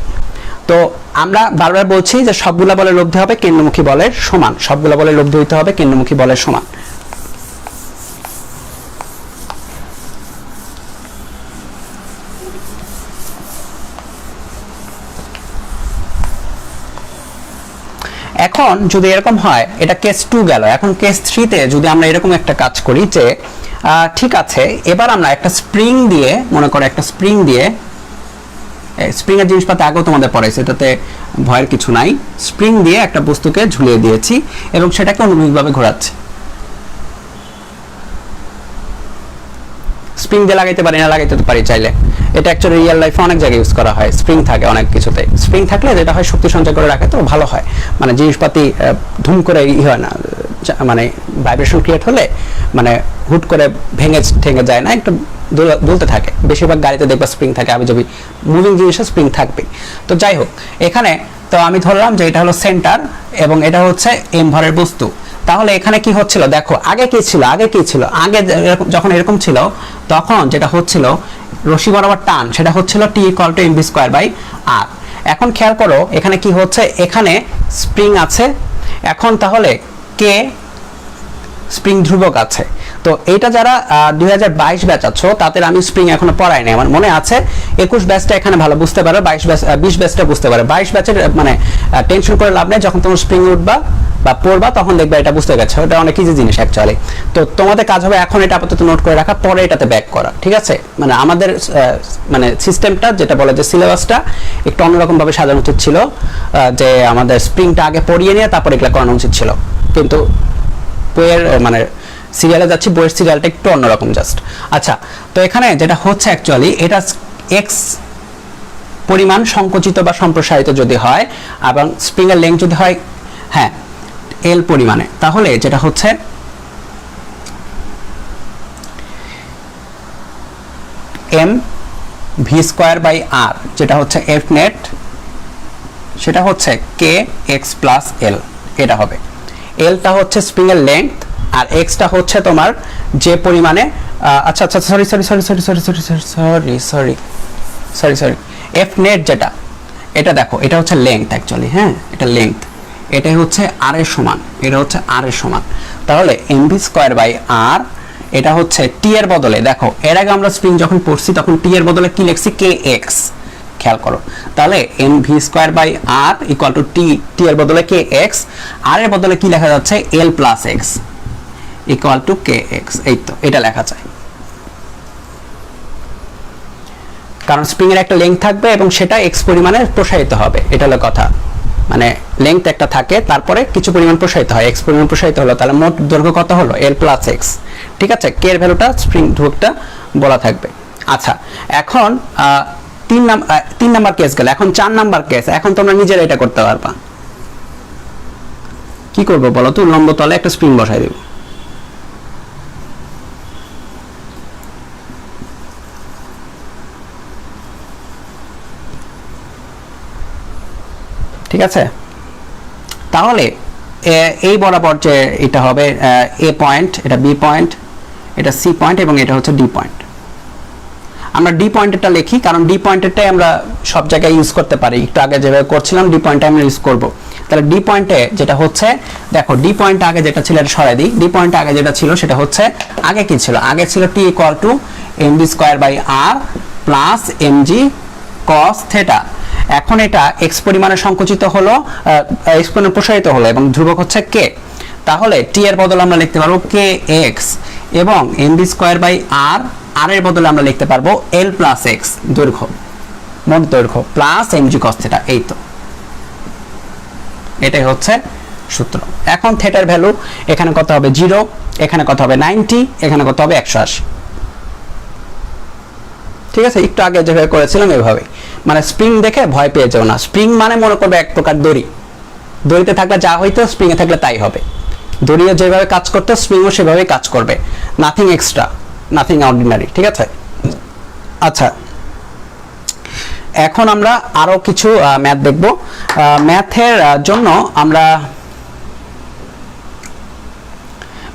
তো আমরা বারবার বলছি যে সবগুলা বলের লব্ধি হবে কেন্দ্রমুখী বলের সমান, সবগুলা বলের লব্ধি হইতে হবে কেন্দ্রমুখী বলের সমান। এখন যদি এরকম হয়, এটা কেস 2 গেল। এখন কেস 3 তে যদি আমরা এরকম একটা কাজ করি যে ঠিক আছে, এবার আমরা একটা স্প্রিং দিয়ে, মনে করো একটা স্প্রিং দিয়ে, স্প্রিং এর জিনিসপাতি আগেও তোমাদের পড়াইছে, এটাতে ভয়ের কিছু নাই। স্প্রিং দিয়ে একটা বস্তুকে ঝুলিয়ে দিয়েছি এবং সেটাকে অনুভূমিকভাবে ঘোরাচ্ছি। স্প্রিং দিয়ে লাগাইতে পারি না, লাগাইতে পারি চাইলে। এটা অ্যাকচুয়ালি রিয়েল লাইফে অনেক জায়গায় ইউজ করা হয়। স্প্রিং থাকে অনেক কিছুতে, স্প্রিং থাকলে যেটা হয় শক্তি সঞ্চয় করে রাখে, তো ভালো হয়। মানে জিনিসপাতি ধুম করে হয় না, মানে ভাইব্রেশন ক্রিয়েট হলে মানে হুট করে ঠেঙে যায় না, একটু দুলতে থাকে। বেশিরভাগ গাড়িতে দেখবা স্প্রিং থাকে, আবিজাবি মুভিং জিনিসে স্প্রিং থাকবে। তো যাই হোক, এখানে তো আমি ধরলাম যে এটা হলো সেন্টার এবং এটা হচ্ছে এম ভরের বস্তু। তাহলে এখানে কি হচ্ছিল দেখো, আগে কি ছিল, আগে যখন এরকম ছিল তখন যেটা হচ্ছিল রশি বরাবর টান, সেটা হচ্ছিল T equal to mv square by R. এখন খেয়াল করো এখানে কি হচ্ছে, এখানে স্প্রিং আছে, এখন তাহলে কে স্প্রিং ধ্রুবক আছে। তো এইটা যারা 2022 ব্যাচ আছো তাদের আমি স্প্রিং এখনো পড়াই নাই, আমার মনে আছে 21 ব্যাচটা এখানে ভালো বুঝতে পারো, 20 ব্যাচটা বুঝতে পারো। 22 ব্যাচের মানে টেনশন করে লাভ নেই, যখন তোমার স্প্রিং উঠবা বা পড়বা তখন দেখবা এটা বুঝতে গেছে, ওটা অনেক ইজি জিনিস অ্যাকচুয়ালি। তো তোমাদের কাজ হবে এখন এটা আপাতত নোট করে রাখা, পরে এটাতে ব্যাক করা। ঠিক আছে? মানে আমাদের মানে সিস্টেমটা যেটা বলে যে সিলেবাসটা একটু অন্যরকম ভাবে সাজানো উচিত ছিল, যে আমাদের স্প্রিংটা আগে পড়িয়ে নিয়ে তারপর এগুলা করানো উচিত ছিল, কিন্তু বইয়ের মানে সিরিয়ালে যাচ্ছি, বইয়ের সিরিয়ালটা একটু অন্যরকম জাস্ট। আচ্ছা, তো এখানে যেটা হচ্ছে অ্যাকচুয়ালি এটা এক্স পরিমাণ সংকুচিত বা সম্প্রসারিত যদি হয় এবং স্প্রিং এর লেন্থ যদি হয় হ্যাঁ এল পরিমাণে, তাহলে যেটা হচ্ছে এম ভি স্কয়ার বাই আর, যেটা হচ্ছে এফ নেট, সেটা হচ্ছে কে এক্স প্লাস এল। এটা হবে, এলটা হচ্ছে স্প্রিং এর লেন্থ আর এক্সটা হচ্ছে তোমার যে পরিমাণে আচ্ছা আচ্ছা সরি এফ নেট যেটা, এটা দেখো এটা হচ্ছে লেন্থ অ্যাকচুয়ালি, হ্যাঁ এটা লেন্থ, এটাই হচ্ছে আর এর সমান, এটা হচ্ছে আর এর সমান। তাহলে এমভি স্কয়ার বাই আর, এটা হচ্ছে টি এর বদলে, দেখো এর আগে আমরা স্প্রিং যখন পড়ছি তখন টি এর বদলে কি লিখছি, কে এক্স, খেয়াল করো। তাহলে M V square by R equal to T, T এর বদলে কে এক্স, আর এর বদলে কি লেখা যাচ্ছে, L plus X equal to K X. এই তো এটা লেখা যায়, কারণ স্প্রিং এর একটা লেন্থ থাকবে এবং সেটা এক্স পরিমাণে প্রসারিত হবে, এটা হলো কথা। মানে লেন্থ একটা থাকে, তারপরে কিছু পরিমাণ প্রসারিত হয়, এক্স পরিমাণ প্রসারিত হলো, তাহলে মোট দৈর্ঘ্য কত হলো, এল প্লাস এক্স। ঠিক আছে? কে এর ভ্যালুটা স্প্রিং ধ্রুবকটা বলা থাকবে। আচ্ছা, এখন 3 নাম্বার কেস গেল, এখন 4 নাম্বার কেস। এখন তোমরা নিজেরা এটা করতে পারবা। কি করবো বলো তো, লম্ব তলে একটা স্প্রিং বসাই দেব। ঠিক আছে? তাহলে এই বরাবর যে এটা হবে এ পয়েন্ট, এটা বি পয়েন্ট, এটা সি পয়েন্ট এবং এটা হচ্ছে ডি পয়েন্ট। আমরা ডি পয়েন্টেরটা লিখি, কারণ ডি পয়েন্টেরটাই আমরা সব জায়গায় ইউজ করতে পারি। একটু আগে যেভাবে করছিলাম ডি পয়েন্টটা আমরা ইউজ করব। তাহলে ডি পয়েন্টে যেটা হচ্ছে, দেখো ডি পয়েন্ট আগে যেটা ছিল এটা সরাই দিই। ডি পয়েন্টে আগে যেটা ছিল সেটা হচ্ছে, আগে কি ছিল, আগে ছিল T equal to MV square by R plus MG cos theta. এখন এটা এক্স পরিমাণে সংকুচিত হলো, এক্স পরিমাণে প্রসারিত হলো এবং ধ্রুবক হচ্ছে কে। তাহলে টি এর বদলে আমরা লিখতে পারবো কে এক্স এবং এমভি স্কয়ার বাই আর, আর এর বদলে আমরা লিখতে পারবো এল প্লাস এক্স দৈর্ঘ্য, মোট দৈর্ঘ্য প্লাস এমজি কস থেটা। এই তো এটাই হচ্ছে সূত্র। এখন থিটার ভ্যালু এখানে কত হবে 0, এখানে কত হবে 90, এখানে কত হবে 180। ঠিক আছে, একটু আগে যেভাবে করেছিলাম এভাবে। মানে স্প্রিং দেখে ভয় পেয়ে যাও না। স্প্রিং মানে মনে করবে এক প্রকার দড়ি, দড়িতে থাকলে যা হইতো স্প্রিং এ থাকলে তাই হবে। দড়িও যেভাবে কাজ করতে স্প্রিংও সেভাবেই কাজ করবে, নাথিং এক্সট্রা, নাথিং অর্ডিনারি। ঠিক আছে, আচ্ছা এখন আমরা আরো কিছু ম্যাথ দেখব। ম্যাথের জন্য আমরা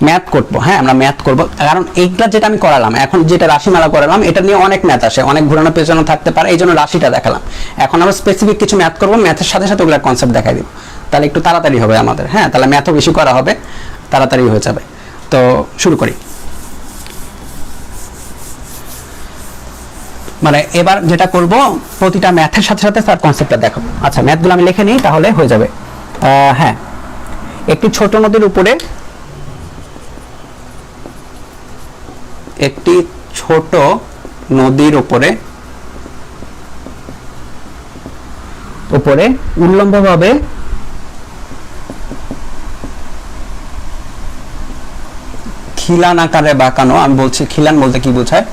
ম্যাথ করব। হ্যাঁ, আমরা ম্যাথ করব, কারণ এইগুলা যেটা আমি করালাম, এখন যেটা রাশিমালা করালাম, এটা নিয়ে অনেক ম্যাথ আসে, অনেক ঘোরানো পেছানো থাকতে পারে, এই জন্য রাশিটা দেখালাম। এখন আমরা স্পেসিফিক কিছু ম্যাথ করব, ম্যাথের সাথে সাথে ওগুলা কনসেপ্ট দেখাই দিব, তাহলে একটু তাড়াতাড়ি হবে আমাদের। হ্যাঁ, তাহলে ম্যাথও বেশি করা হবে, তাড়াতাড়ি হয়ে যাবে। তো শুরু করি। মানে এবার যেটা করব, প্রতিটা ম্যাথের সাথে সাথে তার কনসেপ্টটা দেখাবো। আচ্ছা, ম্যাথগুলো আমি লিখে নিই, তাহলে হয়ে যাবে। হ্যাঁ, একটি ছোট নদীর উপরে, একটি ছোট নদীর উপরে উল্লম্বভাবে খিলান আকারে বাঁকানো, আমি বলছি খিলান বলতে কি বোঝায়,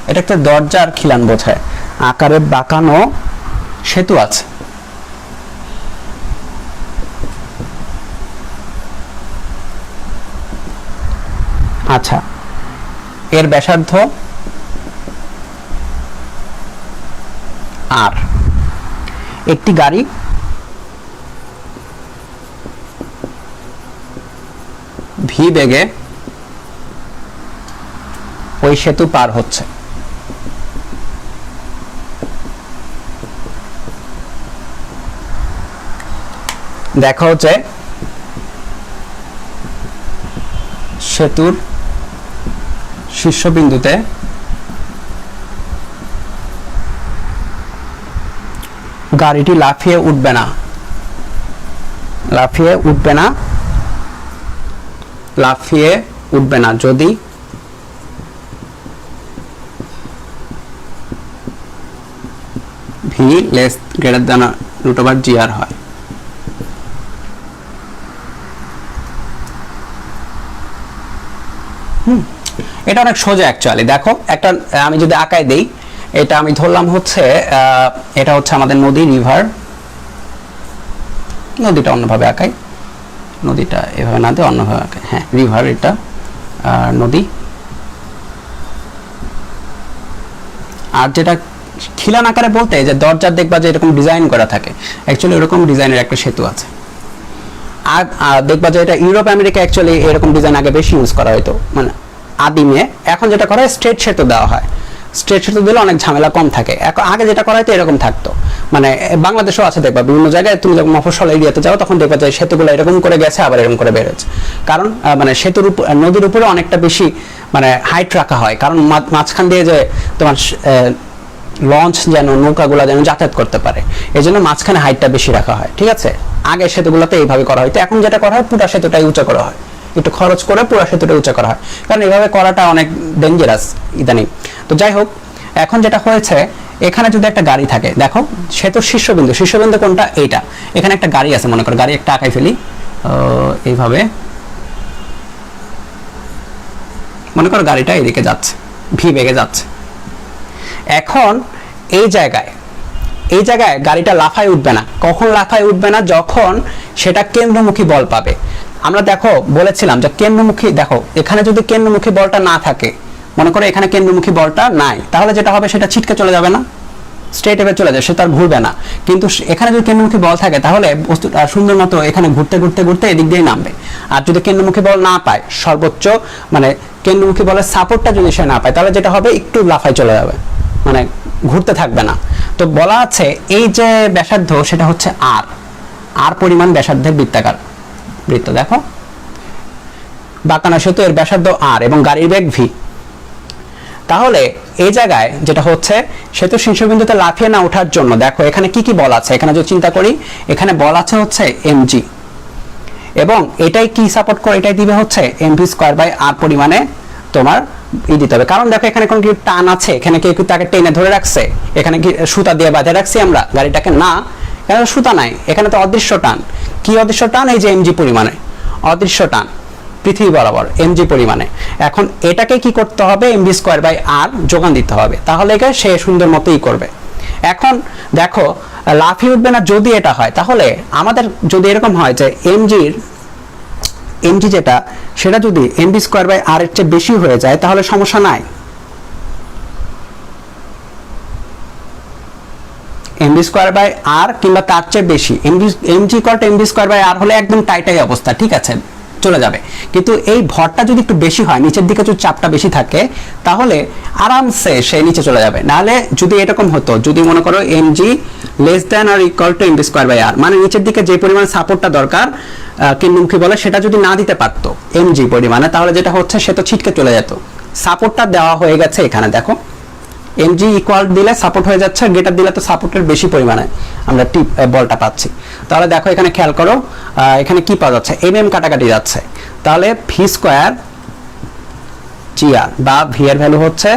এটা একটা দরজার খিলান বোঝায়, আকারে বাঁকানো সেতু আছে। আচ্ছা, এর ব্যাসার্ধ আর। একটি গাড়ি ভি বেগে ওই সেতু পার হচ্ছে। দেখা হচ্ছে সেতুর শীর্ষবিন্দুতে গাড়িটি লাফিয়ে উঠবে না, যদি V less greater than √GR হয়। এটা অনেক সোজা অ্যাকচুয়ালি। দেখো, একটা আমি যদি আঁকায় দেই, এটা আমি ধরলাম হচ্ছে এটা হচ্ছে আমাদের নদী, রিভার। নদীটা অন্যভাবে আঁকাই, নদীটা এভাবে না দিয়ে অন্যভাবে আঁকাই। হ্যাঁ, রিভার, এটা নদী। আর যেটা খিলান আকারে বলতে, যে দরজার দেখবা যে এরকম ডিজাইন করা থাকে, অ্যাকচুয়ালি এরকম ডিজাইনের একটা সেতু আছে। আর দেখবা যে এটা ইউরোপ আমেরিকা অ্যাকচুয়ালি এরকম ডিজাইন আগে বেশি ইউজ করা হতো, মানে আদিমে। এখন যেটা করা হয় স্ট্রেট সেতু দেওয়া হয়, স্ট্রেট সেতু দিলে অনেক ঝামেলা কম থাকে। আগে যেটা করা হতো এরকম থাকতো, মানে বাংলাদেশেও আছে দেখবা বিভিন্ন জায়গায়, তুমি যখন মফস্বল এরিয়াতে যাও তখন দেখবা যে সেতুগুলো এরকম করে গেছে, আবার এরকম করে বেরোচ্ছে। কারণ মানে সেতুর উপর, নদীর উপরে অনেকটা বেশি মানে হাইট রাখা হয়, কারণ মাঝখান দিয়ে যে তোমার লঞ্চ যেন, নৌকাগুলা যেন যাতায়াত করতে পারে, এই জন্য মাঝখানে হাইটটা বেশি রাখা হয়। ঠিক আছে, আগে সেতুগুলোতে এইভাবে করা হয়তো। এখন যেটা করা হয় পুরা সেতুটাই উঁচা করা হয়, একটু খরচ করে পুরা সেতুটা উঁচা করা হয়, কারণ এইভাবে করাটা অনেক ডেঞ্জারাস ইদানিং। তো যাই হোক, এখন যেটা হয়েছে, এখানে যদি একটা গাড়ি থাকে, দেখো সেতুর শীর্ষবিন্দু কোনটা? এইটা। এখানে একটা গাড়ি আছে, মনে করো গাড়ি একটা আঁকাই ফেলি, এইভাবে মনে করো গাড়িটা এদিকে যাচ্ছে, ভি বেগে যাচ্ছে। এখন এই জায়গায় গাড়িটা লাফায় উঠবে না। কখন লাফায় উঠবে না? যখন সেটা কেন্দ্রমুখী বল পাবে। আমরা দেখো বলেছিলাম যে কেন্দ্রমুখী, দেখো এখানে যদি কেন্দ্রমুখী বলটা না থাকে, মনে করো এখানে কেন্দ্রমুখী বলটা নাই, তাহলে যেটা হবে সেটা ছিটকে চলে যাবে না, স্ট্রেট এভাবে চলে যায়, সে তার ঘুরবে না। কিন্তু এখানে যদি কেন্দ্রমুখী বল থাকে, তাহলে বস্তুটা সুন্দর মতো এখানে ঘুরতে ঘুরতে ঘুরতে এদিক দিয়ে নামবে। আর যদি কেন্দ্রমুখী বল না পায়, সর্বোচ্চ মানে কেন্দ্রমুখী বলের সাপোর্টটা যদি সে না পায়, তাহলে যেটা হবে একটু লাফায় চলে যাবে, মানে ঘুরতে থাকবে না। তো বলা আছে এই যে ব্যাসার্ধ, সেটা হচ্ছে আর পরিমাণ ব্যাসার্ধের বৃত্তাকার বৃত্ত। দেখো বাঁকানো সেতু, এর ব্যাসার্ধ আর এবং গাড়ির বেগ ভি। তাহলে এই জায়গায় যেটা হচ্ছে, সেতু শীর্ষবিন্দুতে লাফিয়ে না ওঠার জন্য দেখো এখানে কি কি বল আছে। এখানে যদি চিন্তা করি, এখানে বল আছে হচ্ছে mg, এবং এটাই কি সাপোর্ট করে, এটাই দিবে হচ্ছে mv²/r পরিমাণে তোমার দিতে হবে। কারণ দেখো এখানে কোন কি টান আছে, এখানে কি তাকে টেনে ধরে রাখছে, এখানে কি সুতা দিয়ে বাঁধে রাখছি আমরা গাড়িটাকে? না, এখানে সুতা নাই, এখানে তো অদৃশ্য টান। কি অদৃশ্য টান? এই যে mg পরিমাণে অদৃশ্য টান পৃথিবী বরাবর mg পরিমাণে। এখন এটাকে কি করতে হবে? mv²/r যোগান দিতে হবে, তাহলে এটা সে সুন্দর মতোই করবে। এখন দেখো লাফিয়ে উঠবে না যদি এটা হয়, তাহলে আমাদের যদি এরকম হয় যে mg যেটা সেটা যদি mv²/r এর চেয়ে বেশি হয়ে যায় তাহলে সমস্যা নাই। mv²/r কিংবা তার চেয়ে বেশি mg mv²/r হলে একদম টাইটাই অবস্থা, ঠিক আছে, চলে যাবে। কিন্তু এই ভরটা যদি একটু বেশি হয়, নিচের দিকে যদি চাপটা বেশি থাকে, তাহলে আরামসে সে নিচে চলে যাবে। নাহলে যদি এরকম হতো, যদি মনে করো mg <= mv²/r, মানে নিচের দিকে যে পরিমাণ সাপোর্টটা দরকার কেন্দ্রমুখী বলে সেটা যদি না দিতে পারতো mg পরিমাণে, তাহলে যেটা হচ্ছে সে তো ছিটকে চলে যেত। সাপোর্টটা দেওয়া হয়ে গেছে এখানে, দেখো mg ইকুয়াল দিলে সাপোর্ট হয়ে যাচ্ছে, গ্রেটার দিলে তো সাপোর্টের বেশি পরিমাণে আমরা বলটা পাচ্ছি। তাহলে দেখো এখানে খেয়াল করো, এখানে কি পাওয়া যাচ্ছে? mm কাটাকাটি যাচ্ছে, তাহলে v² gr বা v এর ভ্যালু হচ্ছে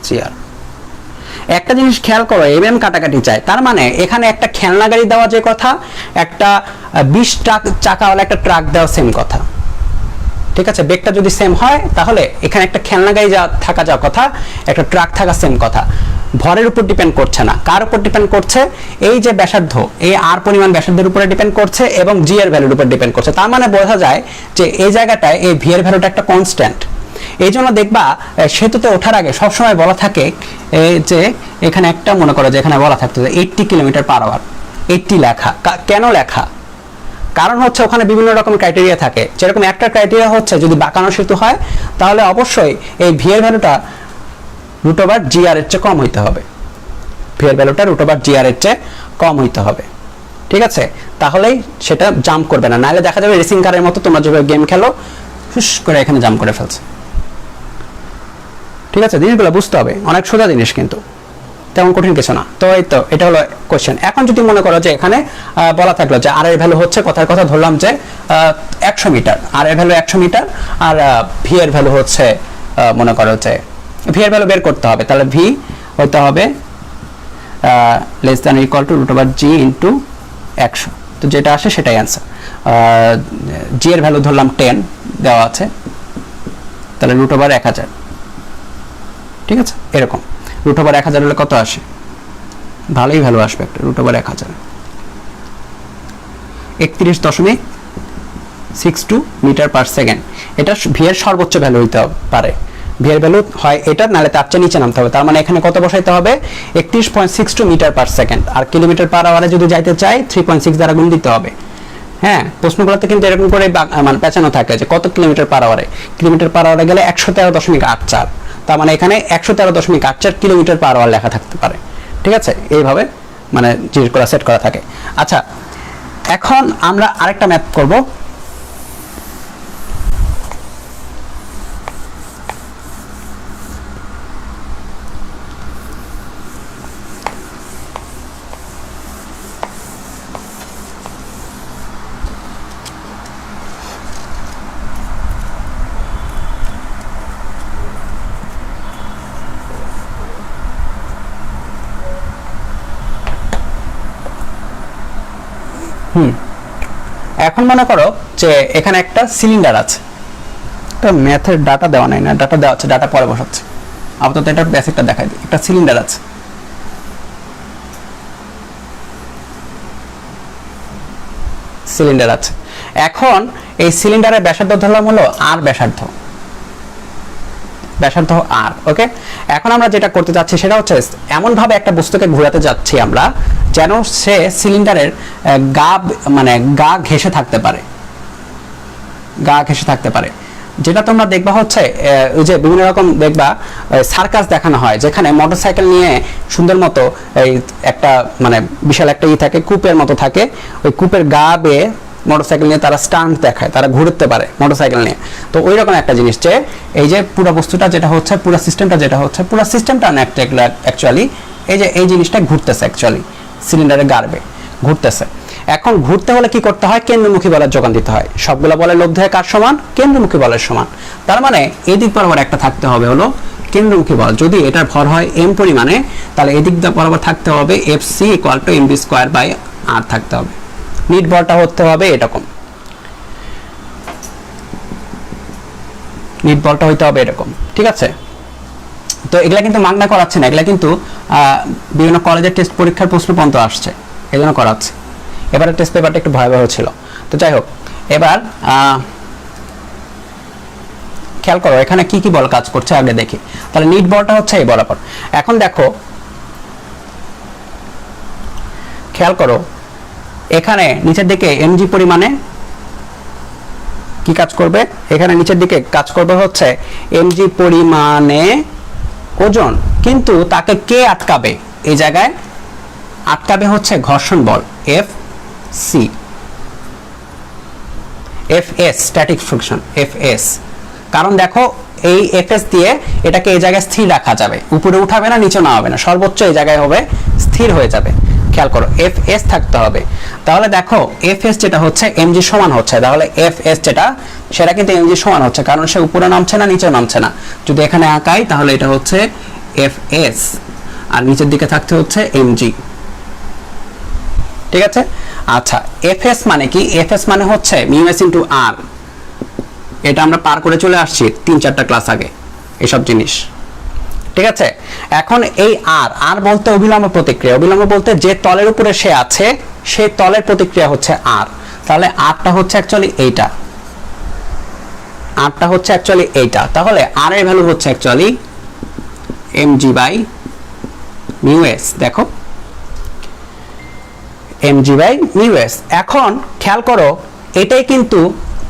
gr। একটা জিনিস খেয়াল করো, mm কাটাকাটি চাই, তার মানে এখানে একটা খেলনা গাড়ি দেওয়া যে কথা, একটা 20 চাকাওয়ালা একটা ট্রাক দেওয়া সেম কথা, ঠিক আছে। বেগটা যদি সেম হয় তাহলে এখানে একটা খেলনা গাড়ি থাকা যাওয়ার কথা, একটা ট্রাক থাকা সেম কথা। ভরের উপর ডিপেন্ড করছে না, কার উপর ডিপেন্ড করছে? এই যে ব্যাসার্ধ, এই আর পরিমাণ ব্যাসার্ধের উপরে ডিপেন্ড করছে এবং জি এর ভ্যালুর উপর ডিপেন্ড করছে। তার মানে বোঝা যায় যে এই জায়গাটায় এই ভি এর ভ্যালুটা একটা কনস্ট্যান্ট। এই জন্য দেখবা সেতুতে ওঠার আগে সবসময় বলা থাকে যে এখানে একটা মনে করো যে এখানে বলা থাকতো যে 80 কিলোমিটার/আওয়ার, 80 লেখা। কেন লেখা? কারণ হচ্ছে ওখানে বিভিন্ন রকম ক্রাইটেরিয়া থাকে। যেরকম একটা ক্রাইটেরিয়া হচ্ছে যদি বাঁকানো সেতু হয় তাহলে অবশ্যই এই ভি এর ভ্যালুটা √gr এর চেয়ে কম হইতে হবে, ভি এর ভ্যালুটা √gr এর চেয়ে কম হইতে হবে, ঠিক আছে। তাহলেই সেটা জাম্প করবে না, নাহলে দেখা যাবে রেসিং কারের মতো তোমরা যেভাবে গেম খেলো ফুস করে এখানে জাম্প করে ফেলছে, ঠিক আছে। জিনিসগুলো বুঝতে হবে, অনেক সোজা জিনিস কিন্তু তেমন কঠিন কিছু না। তো এই তো এটা হলো কোশ্চেন। এখন যদি মনে করো যে এখানে বলা থাকলো যে আর এর ভ্যালু হচ্ছে, কথার কথা ধরলাম যে 100 মিটার, আর এর ভ্যালু 100 মিটার, আর ভি এর ভ্যালু হচ্ছে মনে করো যে ভি এর ভ্যালু বের করতে হবে, তাহলে ভি হইতে হবে g * 100, তো যেটা আসে সেটাই অ্যান্সার। জি এর ভ্যালু ধরলাম 10 দেওয়া আছে, তাহলে √1000, ঠিক আছে। এরকম √1000 হলে কত আসে? ভালোই ভ্যালু আসবে একটা, √1000 31.62 মিটার/সেকেন্ড। এটা ভি এর সর্বোচ্চ ভ্যালু হইতে পারে, ভি এর ভ্যালু হয় এটা, নাহলে তার চেয়ে নিচে নামতে হবে। তার মানে এখানে কত বসাইতে হবে? 31.62 মিটার/সেকেন্ড। আর কিলোমিটার/আওয়ারে যদি যাইতে চাই 3.6 দ্বারা গুণ দিতে হবে। হ্যাঁ, প্রশ্নগুলোতে কিন্তু এরকম করে মানে পেঁচানো থাকে যে কত কিলোমিটার/আওয়ারে, কিলোমিটার/আওয়ারে গেলে 113.84, তার মানে এখানে 113.84 কিলোমিটার/আওয়ার লেখা থাকতে পারে, ঠিক আছে। এইভাবে মানে জিনিসগুলো সেট করা থাকে। আচ্ছা, এখন আমরা আরেকটা ম্যাথ করব। এখন মনে করো যে এখানে একটা সিলিন্ডার আছে, তো ম্যাথের ডাটা দেওয়া নাই, না ডাটা দেওয়া আছে, ডাটা পরে বসাচ্ছে, আপাতত এটা বেসিকটা দেখাই দিই। একটা সিলিন্ডার আছে, সিলিন্ডার আছে। এখন এই সিলিন্ডারের ব্যাসার্ধ ধরলাম হলো আর ব্যাসার্ধ আর, ওকে। এখন আমরা যেটা করতে যাচ্ছি সেটা হচ্ছে এমন ভাবে একটা বস্তুকে ঘোরাতে যাচ্ছি আমরা যেন সে সিলিন্ডারের গা ঘেঁষে থাকতে পারে, যেটা তোমরা দেখবা হচ্ছে ওই যে বিভিন্ন রকম দেখবা সার্কাস দেখানো হয়, যেখানে মোটরসাইকেল নিয়ে সুন্দর মতো এই একটা মানে বিশাল একটা থাকে, কূপের মতো থাকে, ওই কূপের গা বেয়ে মোটরসাইকেল নিয়ে তারা স্টান্ট দেখায়, তারা ঘুরতে পারে মোটরসাইকেল নিয়ে। তো ওই রকম একটা জিনিস যে এই যে পুরো বস্তুটা যেটা হচ্ছে, পুরো সিস্টেমটা না অ্যাকচুয়ালি এই যে এই জিনিসটা ঘুরতেছে, অ্যাকচুয়ালি সিলিন্ডারের গার্বে ঘুরতেছে। এখন ঘুরতে হলে কি করতে হয়? কেন্দ্রমুখী বলের যোগান দিতে হয়। সবগুলো বলের লব্ধ হয় কার সমান? কেন্দ্রমুখী বলের সমান। তার মানে এদিক বরাবর একটা থাকতে হবে হলো কেন্দ্রমুখী বল। যদি এটার ভর হয় m পরিমাণে, তাহলে এদিক বরাবর থাকতে হবে fc = mv²/r থাকতে হবে। নিট বলটা হতে হবে এরকম, নিট বলটা হইতে হবে এরকম, ঠিক আছে। তো এগুলা কিন্তু মাগনা করাচ্ছে না, এগুলা কিন্তু বিভিন্ন কলেজের টেস্ট পরীক্ষার প্রশ্ন পর্যন্ত আসছে, এই জন্য করাচ্ছে। এবারে টেস্ট পেপারটা একটু ভয়াবহ ছিল। তো যাই হোক, এবার খেয়াল করো এখানে কি কি বল কাজ করছে আগে দেখি। তাহলে নিট বলটা হচ্ছে এই বরাবর। এখন দেখো খেয়াল করো এখানে নিচের দিকে এমজি পরিমাণে কি কাজ করবে, এখানে নিচের দিকে কাজ করবে হচ্ছে এমজি পরিমাণে ওজন, কিন্তু তাকে কে আটকাবে, এই জায়গায় আটকাবে হচ্ছে ঘর্ষণ বল F C, F S static friction F S. কারণ দেখো এই এফ এস দিয়ে এটাকে এই জায়গায় স্থির রাখা যাবে, উপরে উঠাবে না নিচে নামাবে না, সর্বোচ্চ এই জায়গায় হবে স্থির হয়ে যাবে। খেয়াল করো এফ এস থাকতে হবে। তাহলে দেখো এফ এস যেটা হচ্ছে এমজি সমান হচ্ছে, তাহলে এফ এস যেটা সেটা কিন্তু এমজি সমান হচ্ছে, কারণ সে উপরে নামছে না নিচে নামছে না। যদি এখানে আঁকাই তাহলে এটা হচ্ছে এফ এস আর নিচের দিকে থাকতে হচ্ছে এমজি, ঠিক আছে। আচ্ছা এফ এস মানে কি, এফ এস মানে হচ্ছে মিউ এস ইনটু আর, এটা আমরা পার করে চলে আসছি 3-4টা ক্লাস আগে এসব জিনিস, ঠিক আছে। এখন এই আর আর বলতে অবিলম্ব প্রতিক্রিয়া, অবিলম্ব বলতে যে তলের উপরে সে আছে সেই তলের প্রতিক্রিয়া হচ্ছে আর। তাহলে আরটা হচ্ছে অ্যাকচুয়ালি এইটা, আরটা হচ্ছে অ্যাকচুয়ালি এইটা। তাহলে আর এর ভ্যালু হচ্ছে actually mg by mu s, দেখো mg বাই মিউ এস। এখন খেয়াল করো এটাই কিন্তু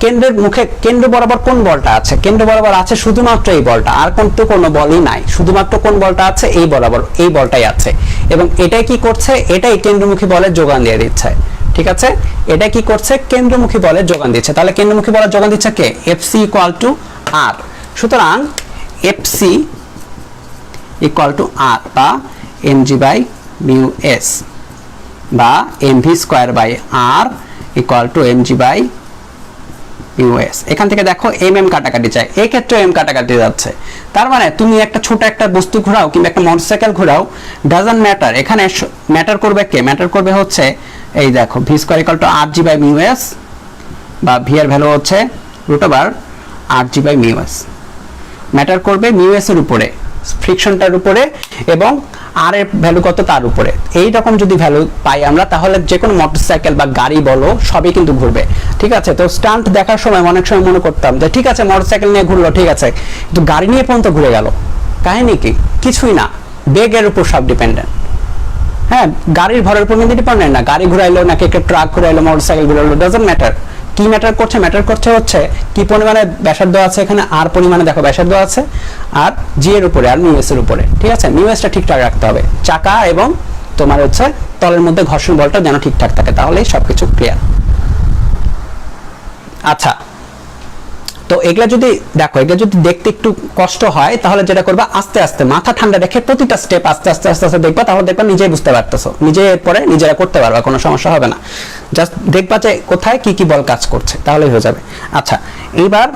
কেন্দ্রের মুখে, কেন্দ্র বরাবর কোন বলটা আছে, কেন্দ্র বরাবর আছে শুধুমাত্র এই বলটা, আর কিন্তু কোনো বলই নাই, শুধুমাত্র কোন বলটা আছে এই বরাবর, এই বলটাই আছে। এবং এটাই কি করছে, এটাই কেন্দ্রমুখী বলের যোগান দিয়ে দিচ্ছে, ঠিক আছে। এটা কি করছে, কেন্দ্রমুখী বলের যোগান দিচ্ছে। তাহলে কেন্দ্রমুখী বলের যোগান দিচ্ছে কে, এফসি ইকুয়াল টু আর। সুতরাং এফসি ইকুয়াল টু আর বা এমজি বাই মিউ এস বা mv square by R equal to mg by US. এখান থেকে দেখো এম এম কাটাকাটি চাই, এই ক্ষেত্রে এম কাটাকাটি যাচ্ছে। তার মানে তুমি একটা ছোট একটা বস্তু ঘোরাও কিংবা একটা মোটরসাইকেল ঘোরাও, ডাজন্ট ম্যাটার, এখানে ম্যাটার করবে কে, ম্যাটার করবে হচ্ছে এই দেখো v square equal to r g by mu s বা ভি এর ভ্যালু হচ্ছে root over r g by mu s. Matter করবে মিউ এস এর উপরে, ফ্রিকশনটার উপরে, এবং আর এর ভ্যালু কত তার উপরে। এই রকম যদি ভ্যালু পাই আমরা, তাহলে যে কোনো মোটরসাইকেল বা গাড়ি বলো সবই কিন্তু ঘুরবে, ঠিক আছে। তো স্টান্ট দেখার সময় অনেক সময় মনে করতাম যে ঠিক আছে মোটরসাইকেল নিয়ে ঘুরলো ঠিক আছে, কিন্তু গাড়ি নিয়ে পর্যন্ত ঘুরে গেল, কাহিনী কি, কিছুই না, বেগের উপর সব ডিপেন্ডেন্ট। হ্যাঁ, গাড়ির ভরের উপর কিন্তু ডিপেন্ডেন্ট না, গাড়ি ঘুরাইলো নাকি একটা ট্রাক ঘুরাইলো, মোটরসাইকেল ঘুরাইলো, ডাজন্ট ম্যাটার। কি ম্যাটার করছে, ম্যাটার করছে হচ্ছে কি পরিমাণে ব্যাসার্ধ আছে, এখানে আর পরিমাণে দেখো ব্যাসার্ধ আছে, আর জি এর উপরে আর মিউ এস এর উপরে, ঠিক আছে। মিউ এসটা ঠিকঠাক রাখতে হবে, চাকা এবং তোমার হচ্ছে তলের মধ্যে ঘর্ষণ বলটা যেন ঠিকঠাক থাকে, তাহলেই সবকিছু ক্লিয়ার। আচ্ছা, তো এগুলা যদি দেখো, এগুলা যদি দেখতে একটু কষ্ট হয় তাহলে যেটা করবা, আস্তে আস্তে মাথা ঠান্ডা রেখে প্রতিটা স্টেপ আস্তে আস্তে আস্তে আস্তে দেখবা, তাহলে দেখবা নিজেই বুঝতে পারতেছো, নিজে এরপরে নিজেরা করতে পারবা, কোনো সমস্যা হবে না। জাস্ট দেখবা যে কোথায় কি কি বল কাজ করছে, তাহলেই হয়ে যাবে। আচ্ছা, এইবার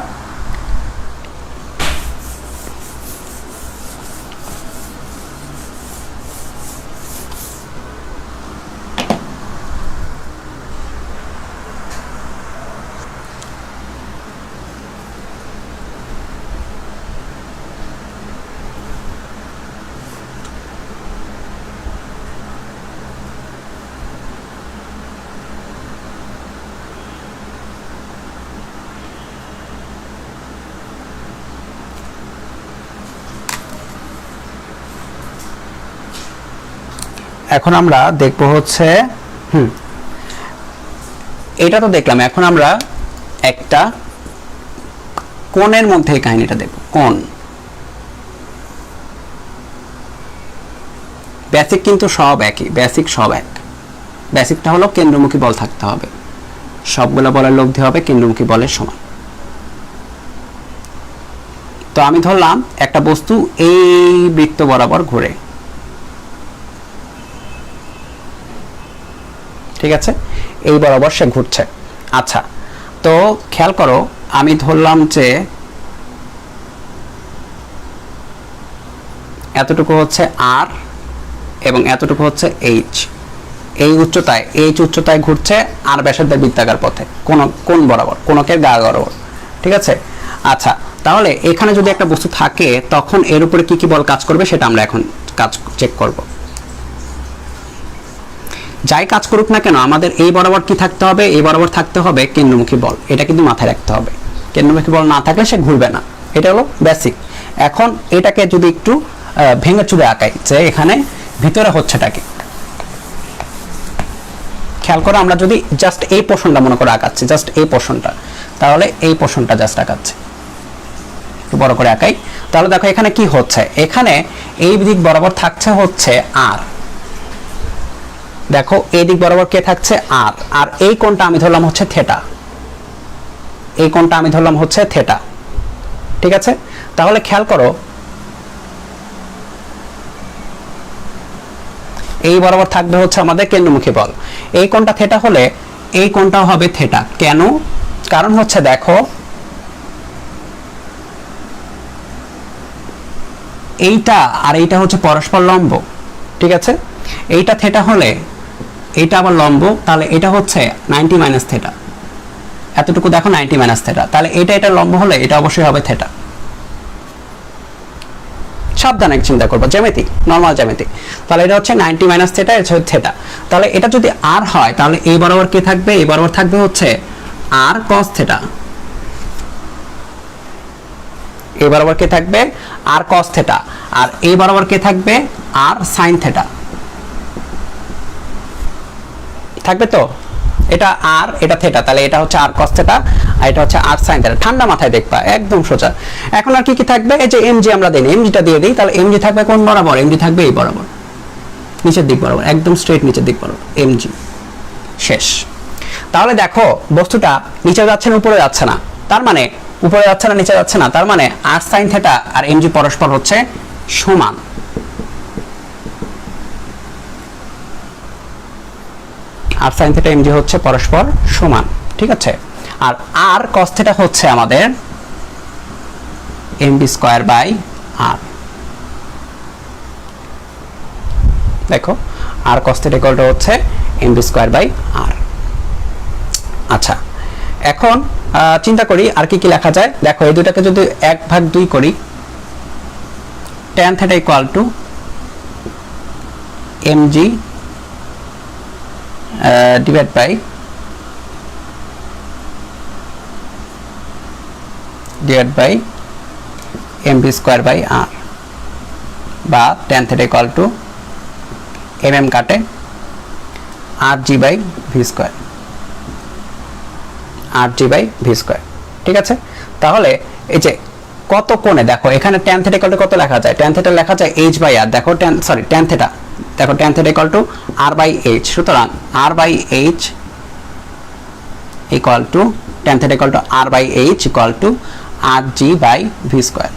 এখন আমরা দেখব হচ্ছে এটা তো দেখলাম, এখন আমরা একটা কোণের মধ্যে এই কাহিনীটা দেখব। কোণ বেসিক কিন্তু সব একই, বেসিক সব এক। বেসিকটা হলো কেন্দ্রমুখী বল থাকতে হবে, সবগুলো বলের লব্ধি হবে কেন্দ্রমুখী বলের সমান। তো আমি ধরলাম একটা বস্তু এই বৃত্ত বরাবর ঘুরে, ঠিক আছে, এই বরাবর সে ঘুরছে। আচ্ছা, তো খেয়াল করো আমি ধরলাম যে এতটুকু হচ্ছে আর এবং এতটুকু হচ্ছে এইচ, এই উচ্চতায় এইচ উচ্চতায় ঘুরছে আর ব্যাসার্ধের বৃত্তাকার পথে কোন বরাবর, কোনকের গা বরাবর। ঠিক আছে। আচ্ছা, তাহলে এখানে যদি একটা বস্তু থাকে তখন এর উপরে কি কি বল কাজ করবে সেটা আমরা এখন চেক করব। যাই কাজ করুক না কেন আমাদের এই বরাবর কি থাকতে হবে, এই বরাবর থাকতে হবে কেন্দ্রমুখী বল। এটা কিন্তু মাথায় রাখতে হবে, কেন্দ্রমুখী বল না থাকলে সে ঘুরবে না। এটা হলো বেসিক। এখন এটাকে যদি একটু ভেঙে চুরে আঁকাই যে এখানে ভিতরে হচ্ছেটা কি, খেয়াল করো। আমরা যদি জাস্ট এই পোর্শনটা মনে করে আঁকাচ্ছি, জাস্ট এই পোর্শনটা, তাহলে এই পোর্শনটা জাস্ট আঁকাচ্ছি, একটু বড় করে আঁকাই। তাহলে দেখো এখানে কি হচ্ছে, এখানে এই দিক বরাবর থাকছে হচ্ছে আর, দেখো এই দিক বরাবর কে থাকছে আর, আর এই কোণটা আমি ধরলাম হচ্ছে থিটা, এই কোণটা আমি ধরলাম হচ্ছে থিটা। ঠিক আছে। তাহলে খেয়াল করো এই বরাবর থাকবে হচ্ছে আমাদের কেন্দ্রমুখী বল। এই কোণটা থিটা হলে এই কোণটাও হবে থিটা। কেন? কারণ হচ্ছে দেখো এইটা আর এইটা হচ্ছে পরস্পর লম্ব। ঠিক আছে। এইটা থিটা হলে এইটা আবার লম্ব, তাহলে এটা হচ্ছে 90 মাইনাস থিটা। এতটুকু দেখো 90 মাইনাস থিটা, তাহলে এটা লম্ব হলে এটা অবশ্যই হবে থিটা। সাবধানে চিন্তা করবো, জ্যামিতি, নরমাল জ্যামিতি। তাহলে এটা হচ্ছে 90 মাইনাস থিটা, এটা হচ্ছে থিটা। তাহলে এটা যদি আর হয় তাহলে এই বরাবর কে থাকবে, এই বরাবর থাকবে হচ্ছে আর cos থিটা। এই বরাবর কে থাকবে আর cos থিটা, আর এই বরাবর কে থাকবে আর sin থিটা। থাকবে তো? এটা আর এটা থিটা, তাহলে এটা হচ্ছে আর cos থিটা আর এটা হচ্ছে আর sin থিটা। ঠান্ডা মাথায় দেখবা, একদম সোজা। এখন আর কি কি থাকবে, এই যে mg আমরা দেই, mgটা দিয়ে দিই। তাহলে mg থাকবে কোন বরাবর, mg থাকবে এই বরাবর, নিচের দিক বরাবর, একদম স্ট্রেট নিচের দিক বরাবর mg। শেষ। তাহলে দেখো বস্তুটা নিচে যাচ্ছে না উপরে যাচ্ছে না, তার মানে উপরে যাচ্ছে না নিচে যাচ্ছে না, তার মানে আর sin থিটা আর mg পরস্পর হচ্ছে সমান। আর sin থিটা mg হচ্ছে পরস্পর সমান। ঠিক আছে। আর আর cos থিটা হচ্ছে আমাদের mb স্কয়ার বাই r। দেখো R cos theta equal to হচ্ছে mb স্কয়ার বাই r। আচ্ছা, এখন চিন্তা করি আর কি কি লেখা যায়। দেখো এই দুটাকে যদি 1/2 করি, tan theta equal to mg divide by mb square by r, বা tan theta equal to mm কাটে rg by v square, rg by v square. ঠিক আছে। তাহলে এই যে কত কোণে দেখো এখানে tan থিটা ইকুয়াল টু কত লেখা যায়, tan থিটা লেখা যায় h বাই r। দেখো tan থিটা, দেখো tan theta equal to r by h। সুতরাং r by h equal to tan theta equal to r by h equal to rg by v square,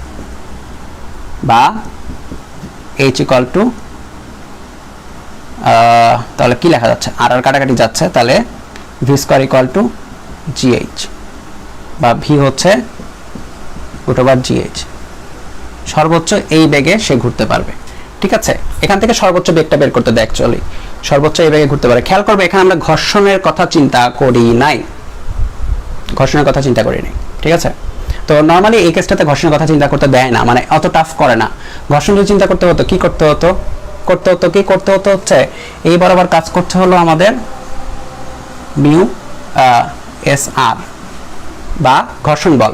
বা h equal to তাহলে কি লেখা যাচ্ছে, আর আর কাটাকাটি যাচ্ছে, তাহলে v square equal two gh, বা v হচ্ছে √gh। সর্বোচ্চ এই বেগে সে ঘুরতে পারবে। ঠিক আছে। এখান থেকে সর্বোচ্চ বেগটা বের করতে দেয়, অ্যাকচুয়ালি সর্বোচ্চ এই বেগে ঘুরতে পারে। খেয়াল করবে এখানে আমরা ঘর্ষণের কথা চিন্তা করি নাই, ঘর্ষণের কথা চিন্তা করি নাই। ঠিক আছে। তো নরমালি এই কেসটাতে ঘর্ষণের কথা চিন্তা করতে দেয় না, মানে অত টাফ করে না। ঘর্ষণ যদি চিন্তা করতে হতো কি করতে হতো, হচ্ছে এই বরাবর কাজ করতে হলো আমাদের মিউ SR, বা ঘর্ষণ বল।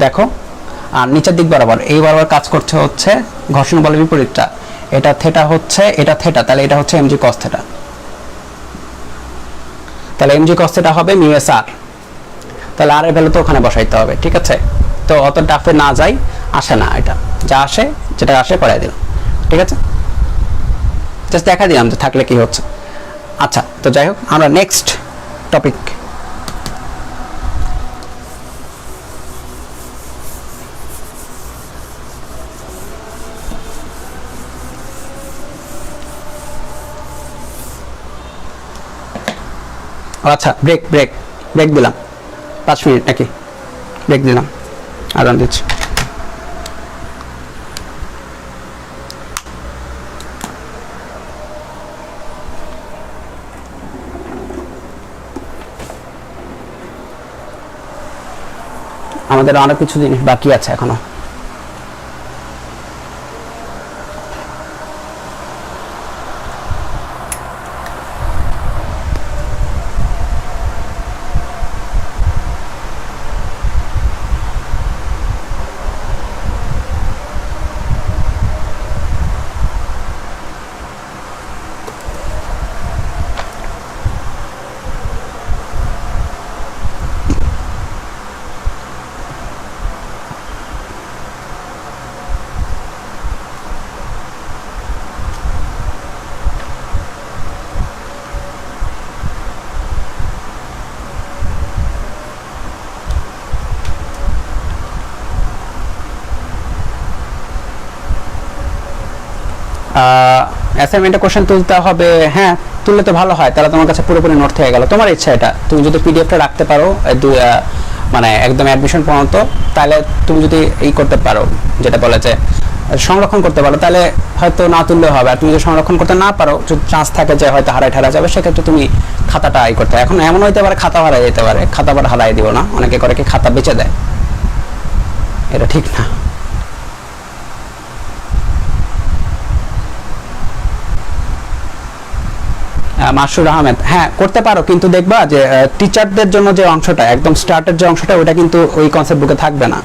দেখো আর নিচের দিক বরাবর এই বরাবর কাজ করছে হচ্ছে ঘর্ষণ বলের বিপরীতটা, এটা থিটা হচ্ছে, এটা থিটা, তাহলে এটা হচ্ছে mg cos থিটা। তাহলে mg cos থিটা হবে মিউ SR। তাহলে আর এর ভ্যালু তো ওখানে বসাইতে হবে। ঠিক আছে। তো অত টাফে না যাই, আসে না, এটা যা আসে যেটা আসে পড়াই দিলাম। ঠিক আছে। জাস্ট দেখা দিলাম যে থাকলে কি হচ্ছে। আচ্ছা, তো যাই হোক আমরা নেক্সট টপিক। আচ্ছা, ব্রেক দিলাম 5 মিনিট নাকি, ব্রেক দিলাম, আদান দিচ্ছি। আমাদের অনেক কিছু জিনিস বাকি আছে এখনো। অ্যাসাইনমেন্টে কোশ্চেন তুলতে হবে, হ্যাঁ তুললে তো ভালো হয়, তাহলে তোমার কাছে পুরোপুরি নোট হয়ে গেল। তোমার ইচ্ছা, এটা তুমি যদি পিডিএফটা রাখতে পারো মানে একদম অ্যাডমিশন পর্যন্ত, তাহলে তুমি যদি এই করতে পারো, যেটা বলে যে সংরক্ষণ করতে পারো, তাহলে হয়তো না তুললে হবে। আর তুমি যদি সংরক্ষণ করতে না পারো, যদি চান্স থাকে যে হয়তো হারাই ঠারা যাবে, সেক্ষেত্রে তুমি খাতাটা করতে হয়। এখন এমন হইতে পারে খাতা হারাই যেতে পারে, খাতা আবার হারাই দিব না, অনেকে করে কি খাতা বেচে দেয়, এটা ঠিক না। মাসুর আহমেদ, হ্যাঁ করতে পারো, কিন্তু দেখবা যে টিচারদের জন্য যে অংশটা একদম স্টার্টের যে অংশটা, ওটা কিন্তু ওই কনসেপ্ট বুকে থাকবে না।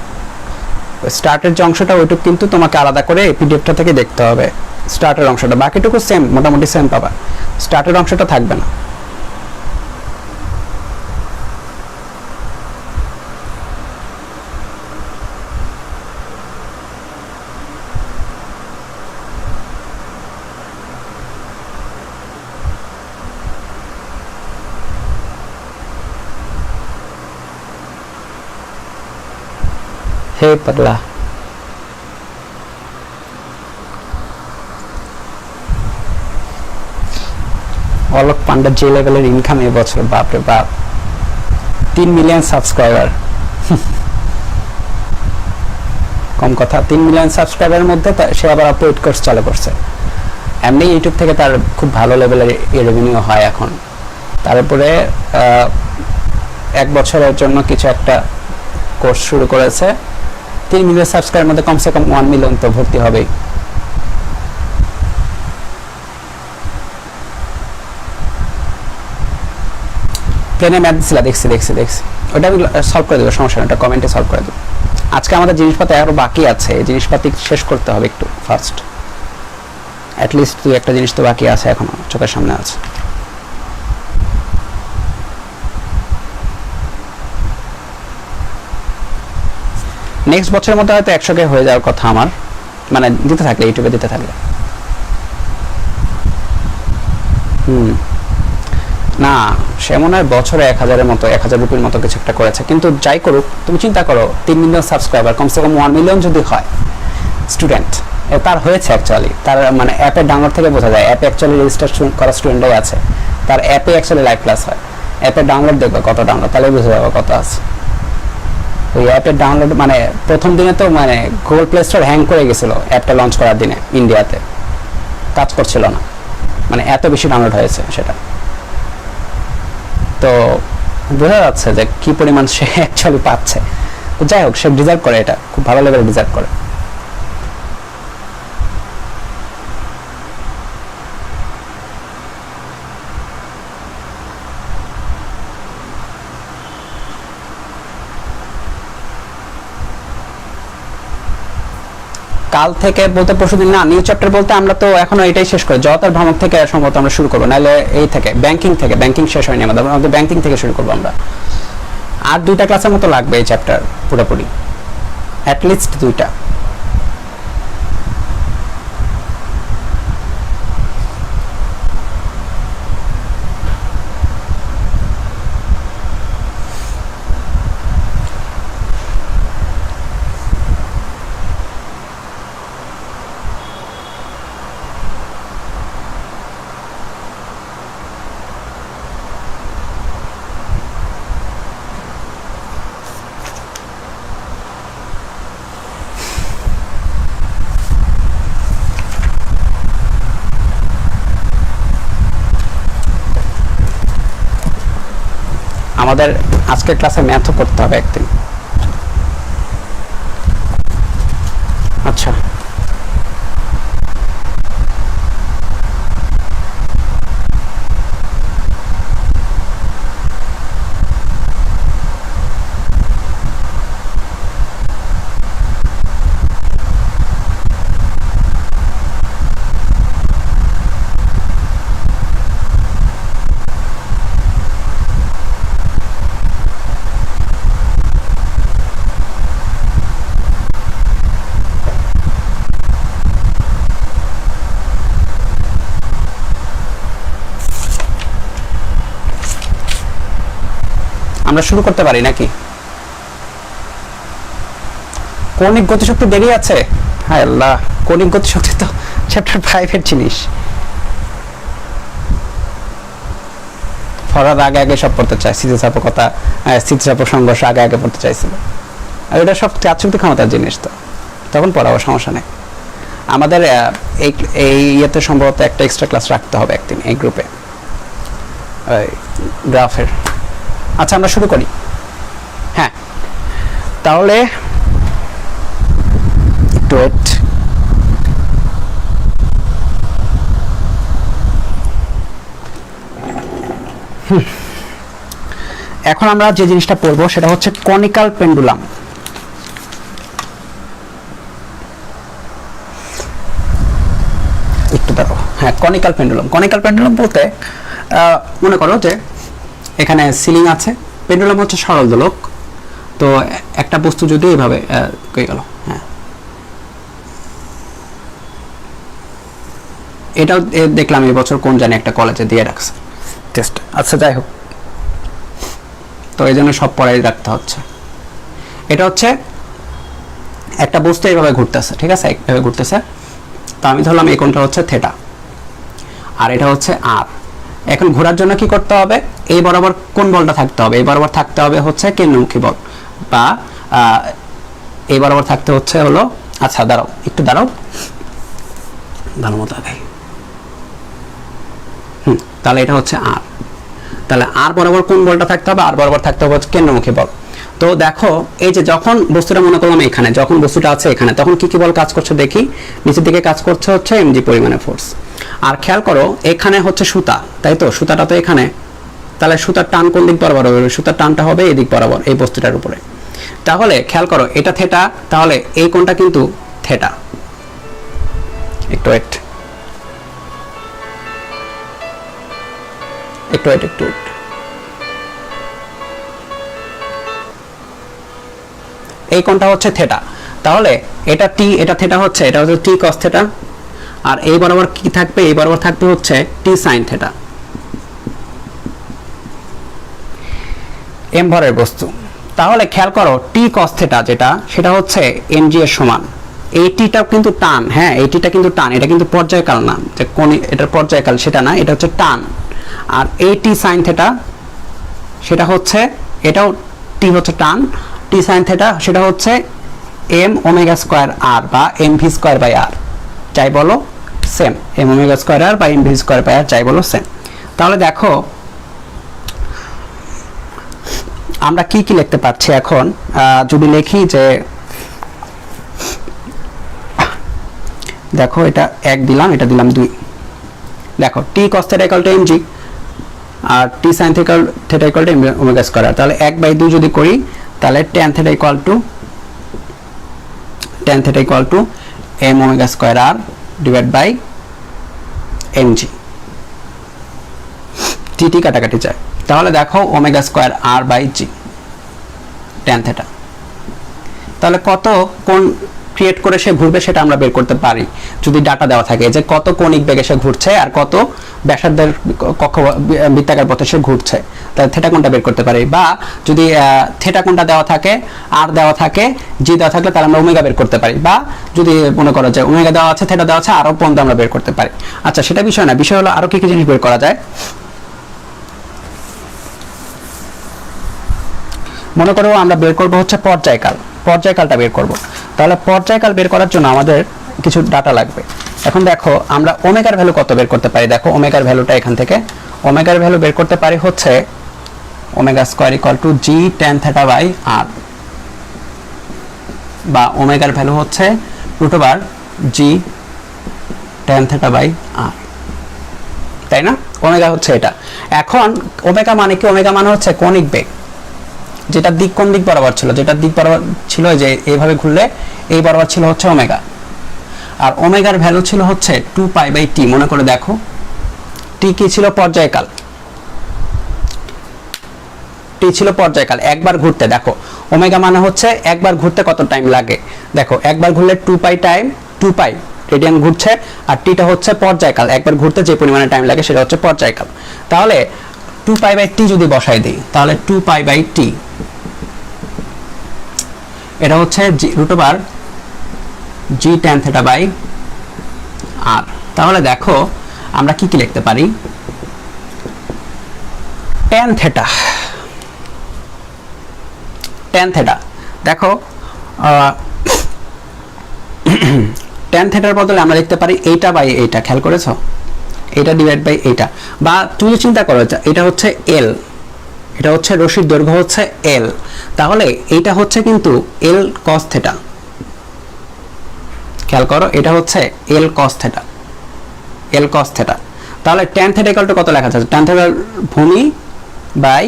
স্টার্টের যে অংশটা ওইটুকু কিন্তু তোমাকে আলাদা করে পিডিএফটা থেকে দেখতে হবে, স্টার্টের অংশটা। বাকিটুকু সেম, মোটামুটি সেম পাবা, স্টার্টের অংশটা থাকবে না। হে পাগলা, অলোক পান্ডা যে লেভেলের ইনকাম এবছর, বাপরে বাপ, 3 মিলিয়ন সাবস্ক্রাইবার, কম কথা। 3 মিলিয়ন সাবস্ক্রাইবারের মধ্যে সে আবার পেইড কোর্স চালু করছে। এমনি ইউটিউব থেকে তার খুব ভালো লেভেলের রেভিনিউ হয় এখন। তারপরে 1 বছরের জন্য কিছু একটা কোর্স শুরু করেছে। 3 মিলিয়ন সাবস্ক্রাইবার মধ্যে কমসে কম 1 মিলিয়ন তো ভর্তি হবেই। প্লেনে ম্যাথ দিছিলা, দেখছি ওটা আমি সলভ করে দেবো, সমস্যা নেই, ওটা কমেন্টে সলভ করে দেবো। আজকে আমাদের জিনিসপাতি আরো বাকি আছে, এই জিনিসপাতি শেষ করতে হবে একটু ফার্স্ট। অ্যাটলিস্ট 2-1টা জিনিস তো বাকি আছে, এখনো চোখের সামনে আছে। নেক্সট বছরের মধ্যে হয়তো 100K হয়ে যাওয়ার কথা আমার, মানে দিতে থাকলে, ইউটিউবে দিতে থাকলে। না, সে মনে হয় বছরে 1000-এর মতো, 1000 রুপির মতো কিছু একটা করেছে। কিন্তু যাই করুক, তুমি চিন্তা করো 3 মিলিয়ন সাবস্ক্রাইবার, কমসে কম 1 মিলিয়ন যদি হয় স্টুডেন্ট, তার হয়েছে অ্যাকচুয়ালি, তার মানে অ্যাপের ডাউনলোড থেকে বোঝা যায়, অ্যাপে অ্যাকচুয়ালি রেজিস্টার করা স্টুডেন্টও আছে, তার অ্যাপে অ্যাকচুয়ালি লাইভ ক্লাস হয়। অ্যাপের ডাউনলোড দেখবে কত ডাউনলোড, তাহলে বুঝে যাবে কত আছে। ওই অ্যাপের ডাউনলোড মানে প্রথম দিনে তো মানে গুগল প্লে স্টোর হ্যাং করে গেছিল অ্যাপটা লঞ্চ করার দিনে, ইন্ডিয়াতে কাজ করছিল না, মানে এত বেশি ডাউনলোড হয়েছে সেটা। তো বোঝা যাচ্ছে যে কি পরিমাণ সে অ্যাকচুয়ালি পাচ্ছে। তো যাই হোক, সে ডিজার্ভ করে, এটা খুব ভালো লেভেলে ডিজার্ভ করে। কাল থেকে বলতে পরশুদিন না, নিউ চ্যাপ্টার বলতে আমরা তো এখনো এটাই শেষ করি, জগতের ভ্রমণ থেকে সম্ভবত আমরা শুরু করবো, নাহলে এই থেকে ব্যাংকিং শেষ হয়নি আমাদের ব্যাংকিং থেকে শুরু করবো আমরা। আর 2টা ক্লাসের মতো লাগবে এই চ্যাপ্টার পুরোপুরি, অ্যাটলিস্ট 2টা। আমাদের আজকের ক্লাসে ম্যাথও করতে হবে একদিন। আচ্ছা, আমরা শুরু করতে পারি নাকি? কৌণিক গতিশক্তি দেরি আছে? হায় আল্লাহ, কৌণিক গতিশক্তি তো চ্যাপ্টার 5 এর জিনিস। ফরাদ আগে আগে সব পড়তে চায়, স্থিতিস্থাপকতা, স্থিতিস্থাপক সংঘর্ষ আগে আগে পড়তে চাইছিল। আর এটা সব চাপশক্তি ক্ষমতার জিনিস, তো তখন পড়াবো, সমস্যা নেই। আমাদের এই ইয়েতে সম্ভবত একটা এক্সট্রা ক্লাস রাখতে হবে একদিন এই গ্রুপে গ্রাফের। আচ্ছা, আমরা শুরু করি। হ্যাঁ, তাহলে একটু এখন আমরা যে জিনিসটা পড়বো সেটা হচ্ছে কনিক্যাল পেন্ডুলাম। একটু দাঁড়াও। হ্যাঁ, কনিক্যাল পেন্ডুলাম। কনিক্যাল পেন্ডুলাম বলতে মনে করো যে এখানে সিলিং আছে, পেন্ডুলাম হচ্ছে সরল দোলক। তো একটা বস্তু যদি এইভাবে কই গেল, হ্যাঁ, এটাও দেখলাম এই বছর কোন জানি একটা কলেজে দিয়ে রাখছে টেস্ট। আচ্ছা, যাই হোক, তো এই জন্য সব পড়াই রাখতে হচ্ছে। এটা হচ্ছে একটা বস্তু এইভাবে ঘুরতেছে, ঠিক আছে, এইভাবে ঘুরতেছে। তো আমি ধরলাম এই কোণটা হচ্ছে থিটা, আর এটা হচ্ছে আর। এখন ঘোরার জন্য কি করতে হবে? এই বরাবর কোন বলটা থাকতে হবে? এই বরাবর থাকতে হবে হচ্ছে কেন্দ্রমুখী বল, বা এই বরাবর থাকতে হচ্ছে হলো, আচ্ছা দাঁড়াও, একটু দাঁড়াও, ভালো মতো আগে। তাহলে এটা হচ্ছে আর। তাহলে আর বরাবর কোন বলটা থাকতে হবে? আর বরাবর থাকতে হবে কেন্দ্রমুখী বল। তো দেখো, এই যে যখন বস্তুটা মনে করলাম এখানে, যখন বস্তুটা আছে এখানে, তখন কি কি বল কাজ করছে দেখি। নিচের দিকে কাজ করছে হচ্ছে এমজি পরিমাণে ফোর্স। আর খেয়াল করো, এখানে হচ্ছে সুতা, তাই তো? সুতাটা তো এখানে, তাহলে সুতার টান কোন দিক বরাবর হবে? সুতার টানটা হবে এই দিক বরাবর, এই বস্তুটার উপরে। তাহলে খেয়াল করো, এটা থেটা, তাহলে এই কোণটা কিন্তু থেটা। একটু ওয়েট, একটু ওয়েট, একটু ওয়েট। এই কোণটা হচ্ছে থেটা, তাহলে এটা টি, এটা থেটা হচ্ছে, এটা হচ্ছে টি কস থেটা। আর এই বরাবর কি থাকবে? এই বরাবর থাকবে হচ্ছে টি সাইন থেটা। এম ভরের বস্তু। তাহলে খেয়াল করো, টি কস থেটা যেটা, সেটা হচ্ছে এমজি এর সমান। এই টিটাও কিন্তু টান, হ্যাঁ, এই টিটা কিন্তু টান, এটা কিন্তু পর্যায়কাল না, যে কোন এটার পর্যায়কাল সেটা না, এটা হচ্ছে টান। আর এই টি সাইন থেটা সেটা হচ্ছে, এটাও টি হচ্ছে টান, টি সাইন থেটা সেটা হচ্ছে এম ওমেগা স্কয়ার আর, বা এম ভি স্কয়ার বাই আর, যাই বলো সেম। এম ওমেগা স্কয়ার আর বা এম ভি স্কয়ার বাই আর, যাই বলো সেম। তাহলে দেখো আমরা কি কি লিখতে পারছি এখন। যদি লিখি যে, দেখো এটা 1 দিলাম, এটা দিলাম 2। দেখো T cos θ equal to mg, আর T sin θ equal to omega square. তাহলে 1/2 যদি করি, তাহলে tan θ equal to m omega square r divide by mg। T কাটাকাটি যায়, তাহলে দেখো omega square r by g tan θ। তাহলে কত কোণ ক্রিয়েট করে সে ঘুরবে সেটা আমরা বের করতে পারি যদি ডাটা দেওয়া থাকে, যে কত কৌণিক বেগে সে ঘুরছে আর কত ব্যাসার্ধের কক্ষ বৃত্তাকার পথে সে ঘুরছে। তাহলে থেটা কোণটা বের করতে পারি, বা যদি থেটা কোণটা দেওয়া থাকে, আর দেওয়া থাকে, জি দেওয়া থাকলে তাহলে আমরা ওমেগা বের করতে পারি, বা যদি মনে করো যে ওমেগা দেওয়া আছে, থেটা দেওয়া আছে, আরো পর্যন্ত আমরা বের করতে পারি। আচ্ছা, সেটা বিষয় না, বিষয় হলো আরো কি কি জিনিস বের করা যায়। মনে করো আমরা বের করব হচ্ছে পর্যায়কাল, পর্যায়কালটা বের করব। তাহলে পর্যায়কাল বের করার জন্য আমাদের কিছু ডাটা লাগবে। এখন দেখো আমরা ওমেগার ভ্যালু কত বের করতে পারি। দেখো ওমেগার ভ্যালুটা এখান থেকে, ওমেগার ভ্যালু বের করতে পারি হচ্ছে omega square equal to G tan θ by আর, বা ওমেগার ভ্যালু হচ্ছে √g tan θ বাই r, তাই না? ওমেগা হচ্ছে এটা। এখন ওমেগা মানে কি? ওমেগা মানে হচ্ছে কৌণিক বেগ, যেটা দিক কোন দিক বরাবর ছিল, যেটা দিক বরাবর ছিল যে এইভাবে ঘুরলে এই বরাবর ছিল হচ্ছে ওমেগা, আর ওমেগার ভ্যালু ছিল হচ্ছে 2π/t। মনে করে দেখো টি কি ছিল? পর্যায়কাল। টি ছিল পর্যায়কাল, একবার ঘুরতে। দেখো ওমেগা মানে হচ্ছে একবার ঘুরতে কত টাইম লাগে, দেখো একবার ঘুরলে 2π টাইম 2π রেডিয়ান ঘুরছে, আর টিটা হচ্ছে পর্যায়কাল, একবার ঘুরতে যে পরিমাণে টাইম লাগে সেটা হচ্ছে পর্যায়কাল। তাহলে 2π/t যদি বসাই দিই, তাহলে 2π/t এটা হচ্ছে √g tan θ বাই r। তাহলে দেখো আমরা কি কি লিখতে পারি? tan θ, tan θ দেখো tan θ এর বদলে আমরা লিখতে পারি এইটা বাই এইটা। খেয়াল করেছো? এটা ডিভাইড বাই এইটা। বা তুমি চিন্তা করো এটা হচ্ছে l, এটা হচ্ছে রশ্মির দৈর্ঘ্য হচ্ছে l, তাহলে এইটা হচ্ছে কিন্তু l cos θ। খেয়াল করো এটা হচ্ছে l cos θ, l cos θ। তাহলে tan θ কত লেখা যাচ্ছে? tan θ ভূমি বাই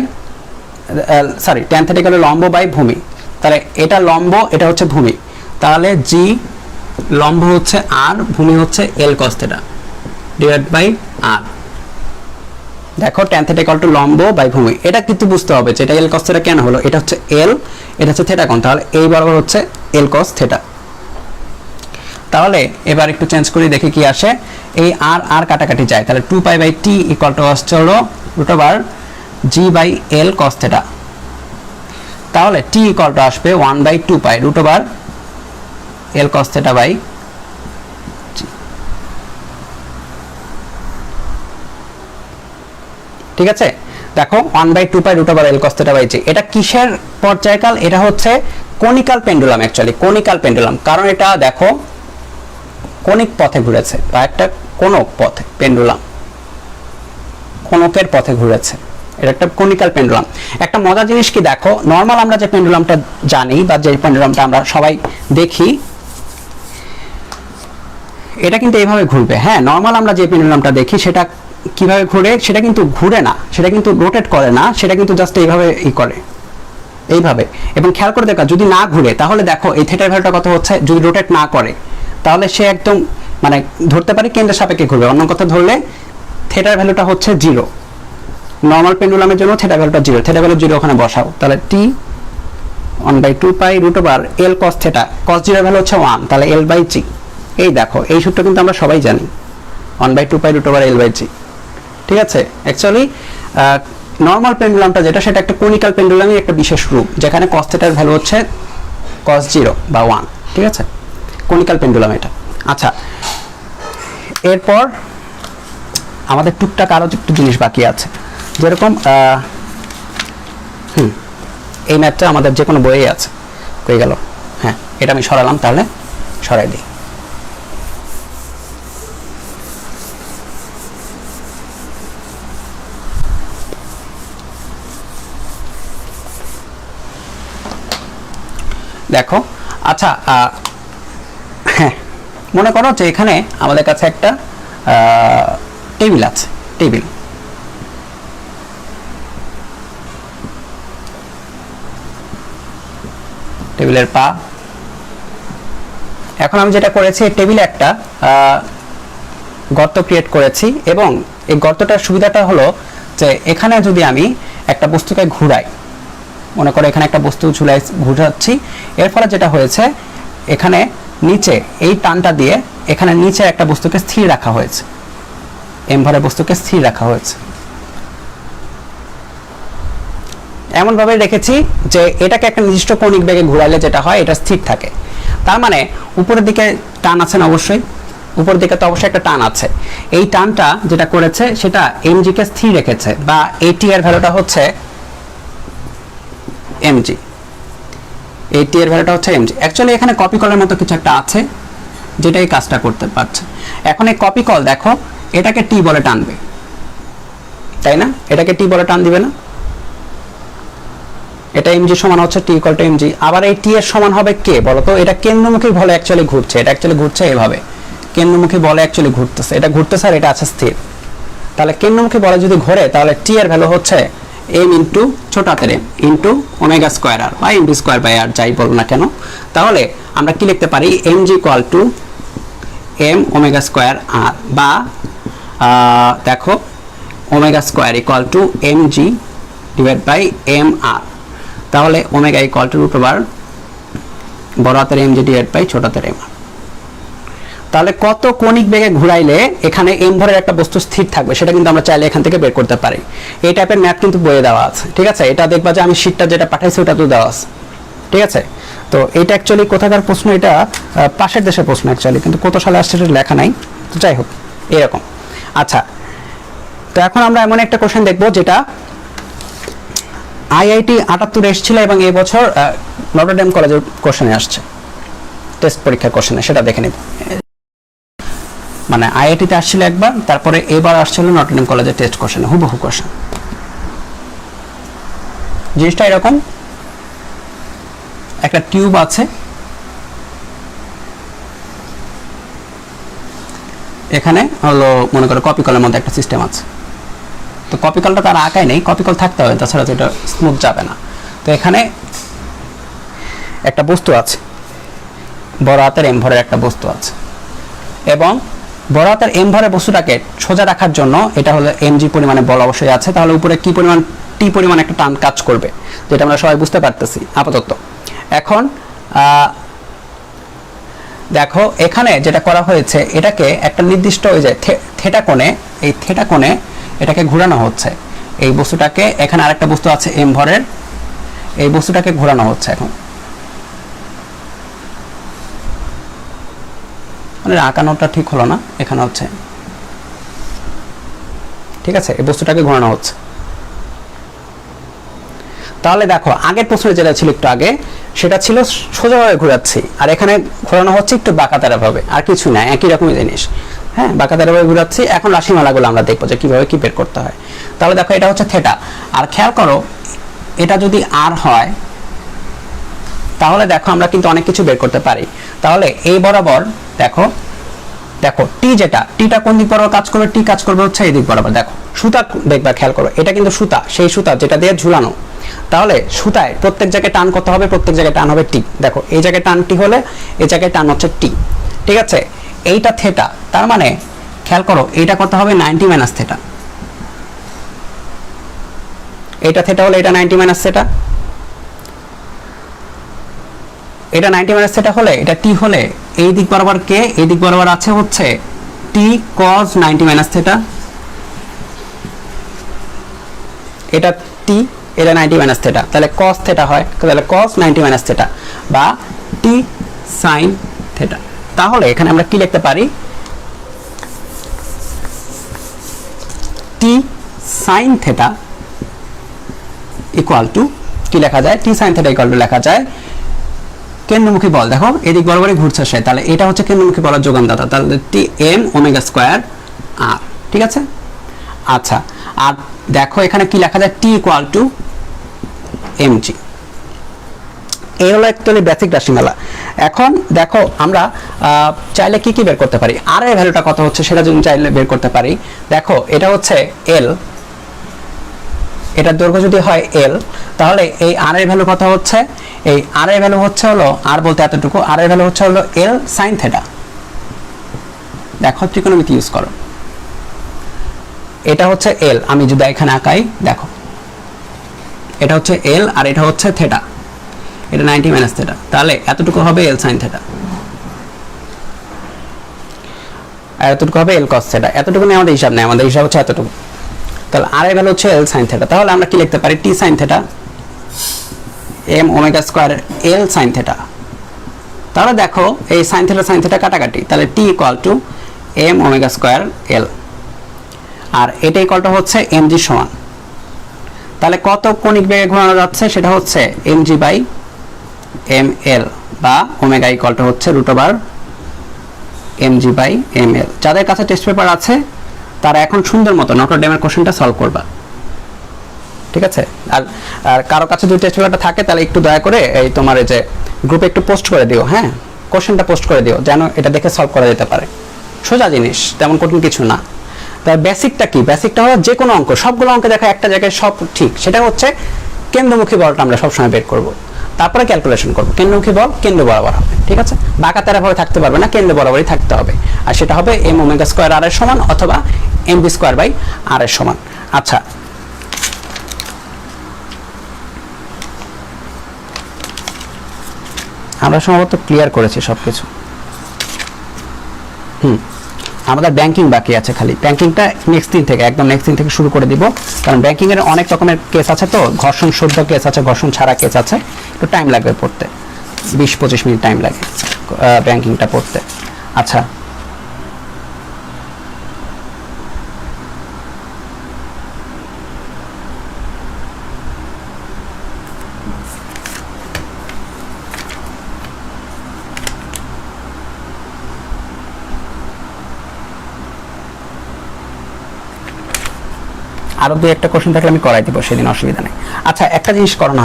সরি tan θ লম্ব বাই ভূমি। তাহলে এটা লম্ব, এটা হচ্ছে ভূমি, তাহলে g লম্ব হচ্ছে r, ভূমি হচ্ছে l cos θ divide by r। দেখো tan θ লম্ব বাই ভূমি, এটা কিন্তু বুঝতে হবে যে এটা l cos θ কেন হলো। এটা হচ্ছে l, এটা হচ্ছে θ কোণ, তাহলে এই বরাবর হচ্ছে l cos θ। তাহলে এবার একটু চেঞ্জ করি, দেখি কি আসে। এই r r কাটাকাটি যায়, তাহলে 2π/t আসছে হলো √g বাই l cos θ। তাহলে t আসবে 1/2π √l cos θ বাই g। ঠিক আছে? দেখো 1/2π √l cos θ বাই g। এটা কিসের পর্যায়কাল? এটা হচ্ছে conical pendulum. Actually conical pendulum, কারণ এটা দেখো কনিক পথে ঘুরেছে, বা একটা কোনক পথে পেন্ডুলাম, কোনকের পথে ঘুরেছে। এটা একটা কনিক্যাল পেন্ডুলাম। একটা মজার জিনিস কি দেখো, নর্মাল আমরা যে পেন্ডুলামটা জানি বা যে পেন্ডুলামটা আমরা সবাই দেখি, এটা কিন্তু এইভাবে ঘুরবে। হ্যাঁ, নর্মাল আমরা যে পেন্ডুলামটা দেখি সেটা কিভাবে ঘুরে? সেটা কিন্তু ঘুরে না, সেটা কিন্তু রোটেট করে না, সেটা কিন্তু জাস্ট এইভাবে করে, এইভাবে। এবং খেয়াল করে দেখো যদি না ঘুরে, তাহলে দেখো এই থিটার ভ্যালুটা কত হচ্ছে? যদি রোটেট না করে তাহলে সে একদম মানে ধরতে পারি কেন্দ্রের সাপেক্ষে ঘুরবে। অন্য কথা ধরলে থিটার ভ্যালুটা হচ্ছে 0। নর্মাল পেন্ডুলামের জন্য থিটা ভ্যালুটা 0, থিটা ভ্যালু 0 ওখানে বসাও, তাহলে t 1/2π √l cos θ, cos 0 value হচ্ছে 1, তাহলে l/g। এই দেখো এই সূত্র কিন্তু আমরা সবাই জানি, 1/2π √l/g। ঠিক আছে? অ্যাকচুয়ালি নর্মাল পেন্ডুলামটা যেটা, সেটা একটা কনিক্যাল পেন্ডুলামের একটা বিশেষ রূপ, যেখানে cos θ এর ভ্যালু হচ্ছে cos 0 বা 1। ঠিক আছে? কনিক্যাল পেন্ডুলাম এটা। আচ্ছা, এরপর আমাদের টুকটাক আরো একটু জিনিস বাকি আছে, যেরকম এই ম্যাথটা আমাদের যে কোনো বইয়ে আছে। কই গেল? হ্যাঁ, এটা আমি সরালাম, তাহলে সরাই দিই। দেখো আচ্ছা, হ্যাঁ মনে করো যে এখানে আমাদের কাছে একটা টেবিল আছে, টেবিলের পা। এখন আমি যেটা করেছি, টেবিলে একটা গর্ত ক্রিয়েট করেছি, এবং এই গর্তটার সুবিধাটা হলো যে এখানে যদি আমি একটা বস্তুকে ঘুরাই, মনে করো এখানে একটা বস্তু ঘুরাচ্ছি, এর ফলে যেটা হয়েছে এখানে নিচে এই টানটা দিয়ে এখানে নিচে একটা বস্তুকে স্থির রাখা হয়েছে, এম ভরের বস্তুকে স্থির রাখা হয়েছে। এমন ভাবে রেখেছি যে এটাকে একটা নির্দিষ্ট কৌণিক বেগে ঘুরাইলে যেটা হয় এটা স্থির থাকে। তার মানে উপরের দিকে টান আছে না? অবশ্যই উপরের দিকে তো অবশ্যই একটা টান আছে। এই টানটা যেটা করেছে সেটা mg কে স্থির রেখেছে, বা at এর ভ্যালুটা হচ্ছে mg, at এর ভ্যালুটা হচ্ছে mg। অ্যাকচুয়ালি এখানে কপি কলের মতো কিছু একটা আছে যেটা এই কাজটা করতে পারছে। এখন এই কপি কল দেখো এটাকে t বলে টানবে, তাই না? এটাকে t বলে টান দিবে না? এটা mg সমান হচ্ছে t ইকুয়াল টু mg। আবার এই t এর সমান হবে কে বলো তো? এটা কেন্দ্রমুখী বলে অ্যাকচুয়ালি ঘুরছে, এটা অ্যাকচুয়ালি ঘুরছে এইভাবে, কেন্দ্রমুখী বলে অ্যাকচুয়ালি ঘুরতেছে, এটা ঘুরতেছে আর এটা আছে স্থির। তাহলে কেন্দ্রমুখী বলে যদি ঘোরে তাহলে t এর ভ্যালু হচ্ছে m ইনটু ছোট হাতের m into omega square r বা mv স্কয়ার বাই r যাই বল না কেন। তাহলে আমরা কি লিখতে পারি? mg equal to m omega square r বা দেখো omega square equal to mg divide by mr। তাহলে omega equal to root over বড় হাতের mg ডিভাইড বাই ছোট হাতের mr। তাহলে কত কণিক বেগে ঘুরাইলে এখানে m ভরের একটা বস্তু স্থির থাকবে সেটা কিন্তু আমরা চাইলে এখান থেকে বের করতে পারি। এই টাইপের ম্যাথ কিন্তু বইয়ে দেওয়া আছে, ঠিক আছে? এটা দেখবা যে আমি শীটটা যেটা পাঠাইছি ওটা তো দেওয়া আছে, ঠিক আছে? তো এটা অ্যাকচুয়ালি কোথাকার প্রশ্ন? এটা পাশের দেশের প্রশ্ন অ্যাকচুয়ালি, কিন্তু কত সালে আসছে সেটা লেখা নাই। তো যাই হোক এরকম। আচ্ছা, তো এখন আমরা এমন একটা কোশ্চেন দেখবো যেটা আইআইটি 78 এসেছিল এবং এই বছর নটরডেম কলেজের কোশ্চেনে আসছে, টেস্ট পরীক্ষার কোশ্চেনে, সেটা দেখে নিব। মানে আইআইটিতে আসছিল একবার, তারপরে এবার আসছিল নটরডেম কলেজের টেস্ট কোশ্চেনে, হুবহু কোশ্চেন। জিনিসটা এরকম, একটা টিউব আছে, এখানে হলো মনে করো কপি কলের মধ্যে একটা সিস্টেম আছে। তো কপি কলটা তার আঁকাই নেই, কপি কল থাকতে হবে, তাছাড়া তো এটা স্মুথ যাবে না। তো এখানে একটা বস্তু আছে, বড় হাতের এম ভরের একটা বস্তু আছে, এবং বড় হাতের এম ভরের বস্তুটাকে সোজা রাখার জন্য এটা হলো এমজি পরিমাণে বল অবশ্যই আছে। তাহলে উপরে কি পরিমাণ? টি পরিমাণ একটা টান কাজ করবে, যেটা আমরা সবাই বুঝতে পারতেছি আপাতত। এখন দেখো এখানে যেটা করা হয়েছে, এটাকে একটা নির্দিষ্ট ওই যে থেটা কোণে, এই থেটা কোণে এটাকে ঘোরানো হচ্ছে। এই বস্তুটাকে, এখানে আরেকটা বস্তু আছে এম ভরের, এই বস্তুটাকে ঘোরানো হচ্ছে এখন। মানে আঁকানোটা ঠিক হলো না, এখানে হচ্ছে, ঠিক আছে? এই বস্তুটাকে ঘোরানো হচ্ছে। তাহলে দেখো আগের প্রশ্নে যেটা ছিল একটু আগে, সেটা ছিল সোজাভাবে ঘোরাচ্ছি, আর এখানে ঘোরানো হচ্ছে একটু বাঁকাতারা ভাবে, আর কিছু না, একই রকমই জিনিস। হ্যাঁ, বাঁকাতারা ভাবে ঘোরাচ্ছি। এখন রাশিমালাগুলো আমরা দেখবো যে কিভাবে কি বের করতে হয়। তাহলে দেখো এটা হচ্ছে থেটা, আর খেয়াল করো এটা যদি আর হয় তাহলে দেখো আমরা কিন্তু অনেক কিছু বের করতে পারি। তাহলে এই বরাবর দেখো, দেখো টি যেটা, টিটা কোন দিক বরাবর কাজ করবে? টি কাজ করবে হচ্ছে এই দিক বরাবর। দেখো সুতা দেখবা, খেয়াল করো এটা কিন্তু সুতা, সেই সুতা যেটা দিয়ে ঝুলানো। তাহলে সুতায় প্রত্যেক জায়গায় টান কত হবে? প্রত্যেক জায়গায় টান হবে টি। দেখো এই জায়গায় টান টি হলে এই জায়গায় টান হচ্ছে টি, ঠিক আছে? এইটা থেটা, তার মানে খেয়াল করো এইটা কত হবে? 90 মাইনাস থেটা। এইটা থেটা হলে এটা 90 মাইনাস থেটা, এটা 90 মাইনাস থেটা হলে এটা টি হলে এই দিক বরাবর কে? এই দিক বরাবর আছে হচ্ছে টি cos 90 মাইনাস থেটা। এটা টি, এটা 90 মাইনাস থেটা, তাহলে cos থেটা হয়, তাহলে cos 90 মাইনাস থেটা বা টি sin থেটা। তাহলে এখানে আমরা কি লিখতে পারি? টি sin থেটা ইকুয়াল টু কি লেখা যায়? টি sin থেটা ইকুয়াল টু লেখা যায় কেন্দ্রমুখী বল। দেখো এদিক বরাবরই ঘুরছে সে, তাহলে এটা হচ্ছে কেন্দ্রমুখী বলের যোগানদাতা, তাহলে টি এম ওমেগা স্কয়ার আর, ঠিক আছে? আচ্ছা, আর দেখো এখানে কি লেখা যায়? T equal to MG. এই হলো একচুয়ালি বেসিক রাশিমালা। এখন দেখো আমরা চাইলে কি কি বের করতে পারি? আর এর ভ্যালুটা কত হচ্ছে সেটা যদি চাইলে বের করতে পারি। দেখো এটা হচ্ছে এল, এটার দৈর্ঘ্য যদি হয় এল, তাহলে এই আর এর ভ্যালু কত হচ্ছে? এই আর এর ভ্যালু হচ্ছে হলো, আর বলতে এতটুকু, আর এর ভ্যালু হচ্ছে হলো এল সাইন থেটা। দেখো ত্রিকোণমিতি ইউজ করো, এটা হচ্ছে এল, আমি যদি এখানে আঁকাই দেখো এটা হচ্ছে এল আর এটা হচ্ছে থেটা, এটা 90 মাইনাস থেটা, তাহলে এতটুকু হবে এল সাইন থেটা, আর এতটুকু হবে এল কস থেটা। এতটুকু নিয়ে আমাদের হিসাব নেই, আমাদের হিসাব হচ্ছে এতটুকু। তাহলে আর এর ভ্যালু হচ্ছে এল সাইন থেটা। তাহলে আমরা কি লিখতে পারি? T sine theta M omega square L sine theta. তাহলে দেখো এই সাইন থেটা কাটাকাটি, তাহলে T equal to M omega square L, আর এটা ইকুয়ালটা হচ্ছে এমজি সমান। তাহলে কত কণিক বেগে ঘোরানো যাচ্ছে? সেটা হচ্ছে এমজি বাই এম এল বা ওমেগা ইকুয়ালটা হচ্ছে root over mg by m l. যাদের কাছে টেস্ট পেপার আছে তারা এখন সুন্দর মতো নটরডেমের কোশ্চেনটা সলভ করবা, ঠিক আছে। আর আর কারো কাছে যদি টেস্ট পেপারটা থাকে তাহলে একটু দয়া করে এই তোমার এই যে গ্রুপে একটু পোস্ট করে দিও, হ্যাঁ, কোশ্চেনটা পোস্ট করে দিও যেন এটা দেখে সলভ করা যেতে পারে। সোজা জিনিস, তেমন কঠিন কিছু না। তার বেসিকটা কি? বেসিকটা হলো যে কোনো অঙ্ক, সবগুলো অঙ্ক দেখা একটা জায়গায় সব ঠিক, সেটা হচ্ছে কেন্দ্রমুখী বলটা আমরা সবসময় বের করব, তারপরে ক্যালকুলেশন করব। কেন্দ্রমুখী বল কেন্দ্র বরাবর হবে, ঠিক আছে, বাঁকা তেরা ভাবে থাকতে পারবে না, কেন্দ্র বরাবরই থাকতে হবে। আর সেটা হবে এম ওমেগা স্কোয়ার আর এর সমান অথবা এম বি স্কোয়ার বাই আর এর সমান। আচ্ছা, আমরা সম্ভবত ক্লিয়ার করেছি সবকিছু। আমাদের ব্যাংকিং বাকি আছে, খালি ব্যাংকিংটা নেক্সট দিন থেকে, একদম নেক্সট দিন থেকে শুরু করে দিব, কারণ ব্যাংকিং এর অনেক রকমের কেস আছে, তো ঘর্ষণ শুদ্ধ কেস আছে, ঘর্ষণ ছাড়া কেস আছে, একটু টাইম লাগবে পড়তে, 20-25 মিনিট টাইম লাগে ব্যাংকিংটা পড়তে। আচ্ছা, আরো দুই একটা কোশ্চেন থাকলে আমি করাই দিব সেদিন, অসুবিধা নেই। আচ্ছা, একটা জিনিস করানো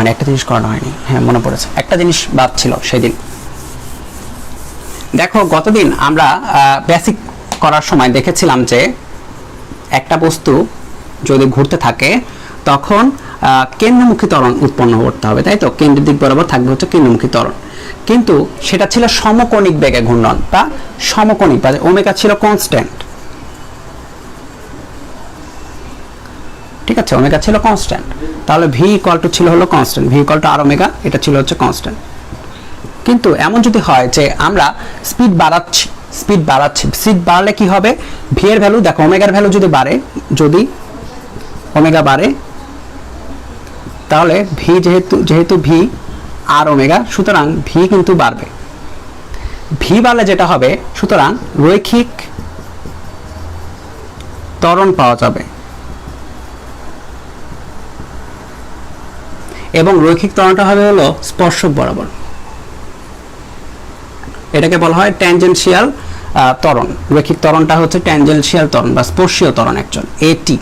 হয়নি, হ্যাঁ মনে পড়েছে, একটা জিনিস বাদ ছিল সেদিন। দেখো গতদিন আমরা বেসিক করার সময় দেখেছিলাম যে একটা বস্তু যদি ঘুরতে থাকে তখন কেন্দ্রমুখী ত্বরণ উৎপন্ন করতে হবে, তাই তো? কেন্দ্রের দিক বরাবর থাকবে হচ্ছে কেন্দ্রমুখী ত্বরণ, কিন্তু সেটা ছিল সমকোণিক বেগে ঘূর্ণন বা সমকোণিক, বা ওমেগা ছিল কনস্ট্যান্ট, ঠিক আছে, ওমেগা ছিল কনস্ট্যান্ট। তাহলে ভি ইকুয়াল টু ছিল হলো constant, v equal to r omega, এটা ছিল হচ্ছে কনস্ট্যান্ট। কিন্তু এমন যদি হয় যে আমরা স্পিড বাড়াচ্ছি, স্পিড বাড়ালে কি হবে? ভি এর ভ্যালু দেখো, ওমেগার ভ্যালু যদি বাড়ে, যদি ওমেগা বাড়ে, তাহলে ভি যেহেতু ভি আর ওমেগা, সুতরাং ভি কিন্তু বাড়বে। ভি বাড়লে যেটা হবে, সুতরাং রৈখিক ত্বরণ পাওয়া যাবে, এবং রৈখিক ত্বরণটা হবে হলো স্পর্শক বরাবর, এটাকে বলা হয় ট্যানজেনশিয়াল ত্বরণ। রৈখিক ত্বরণটা হচ্ছে ট্যানজেনশিয়াল ত্বরণ বা স্পর্শীয় ত্বরণ অ্যাকচুয়াল, এটি।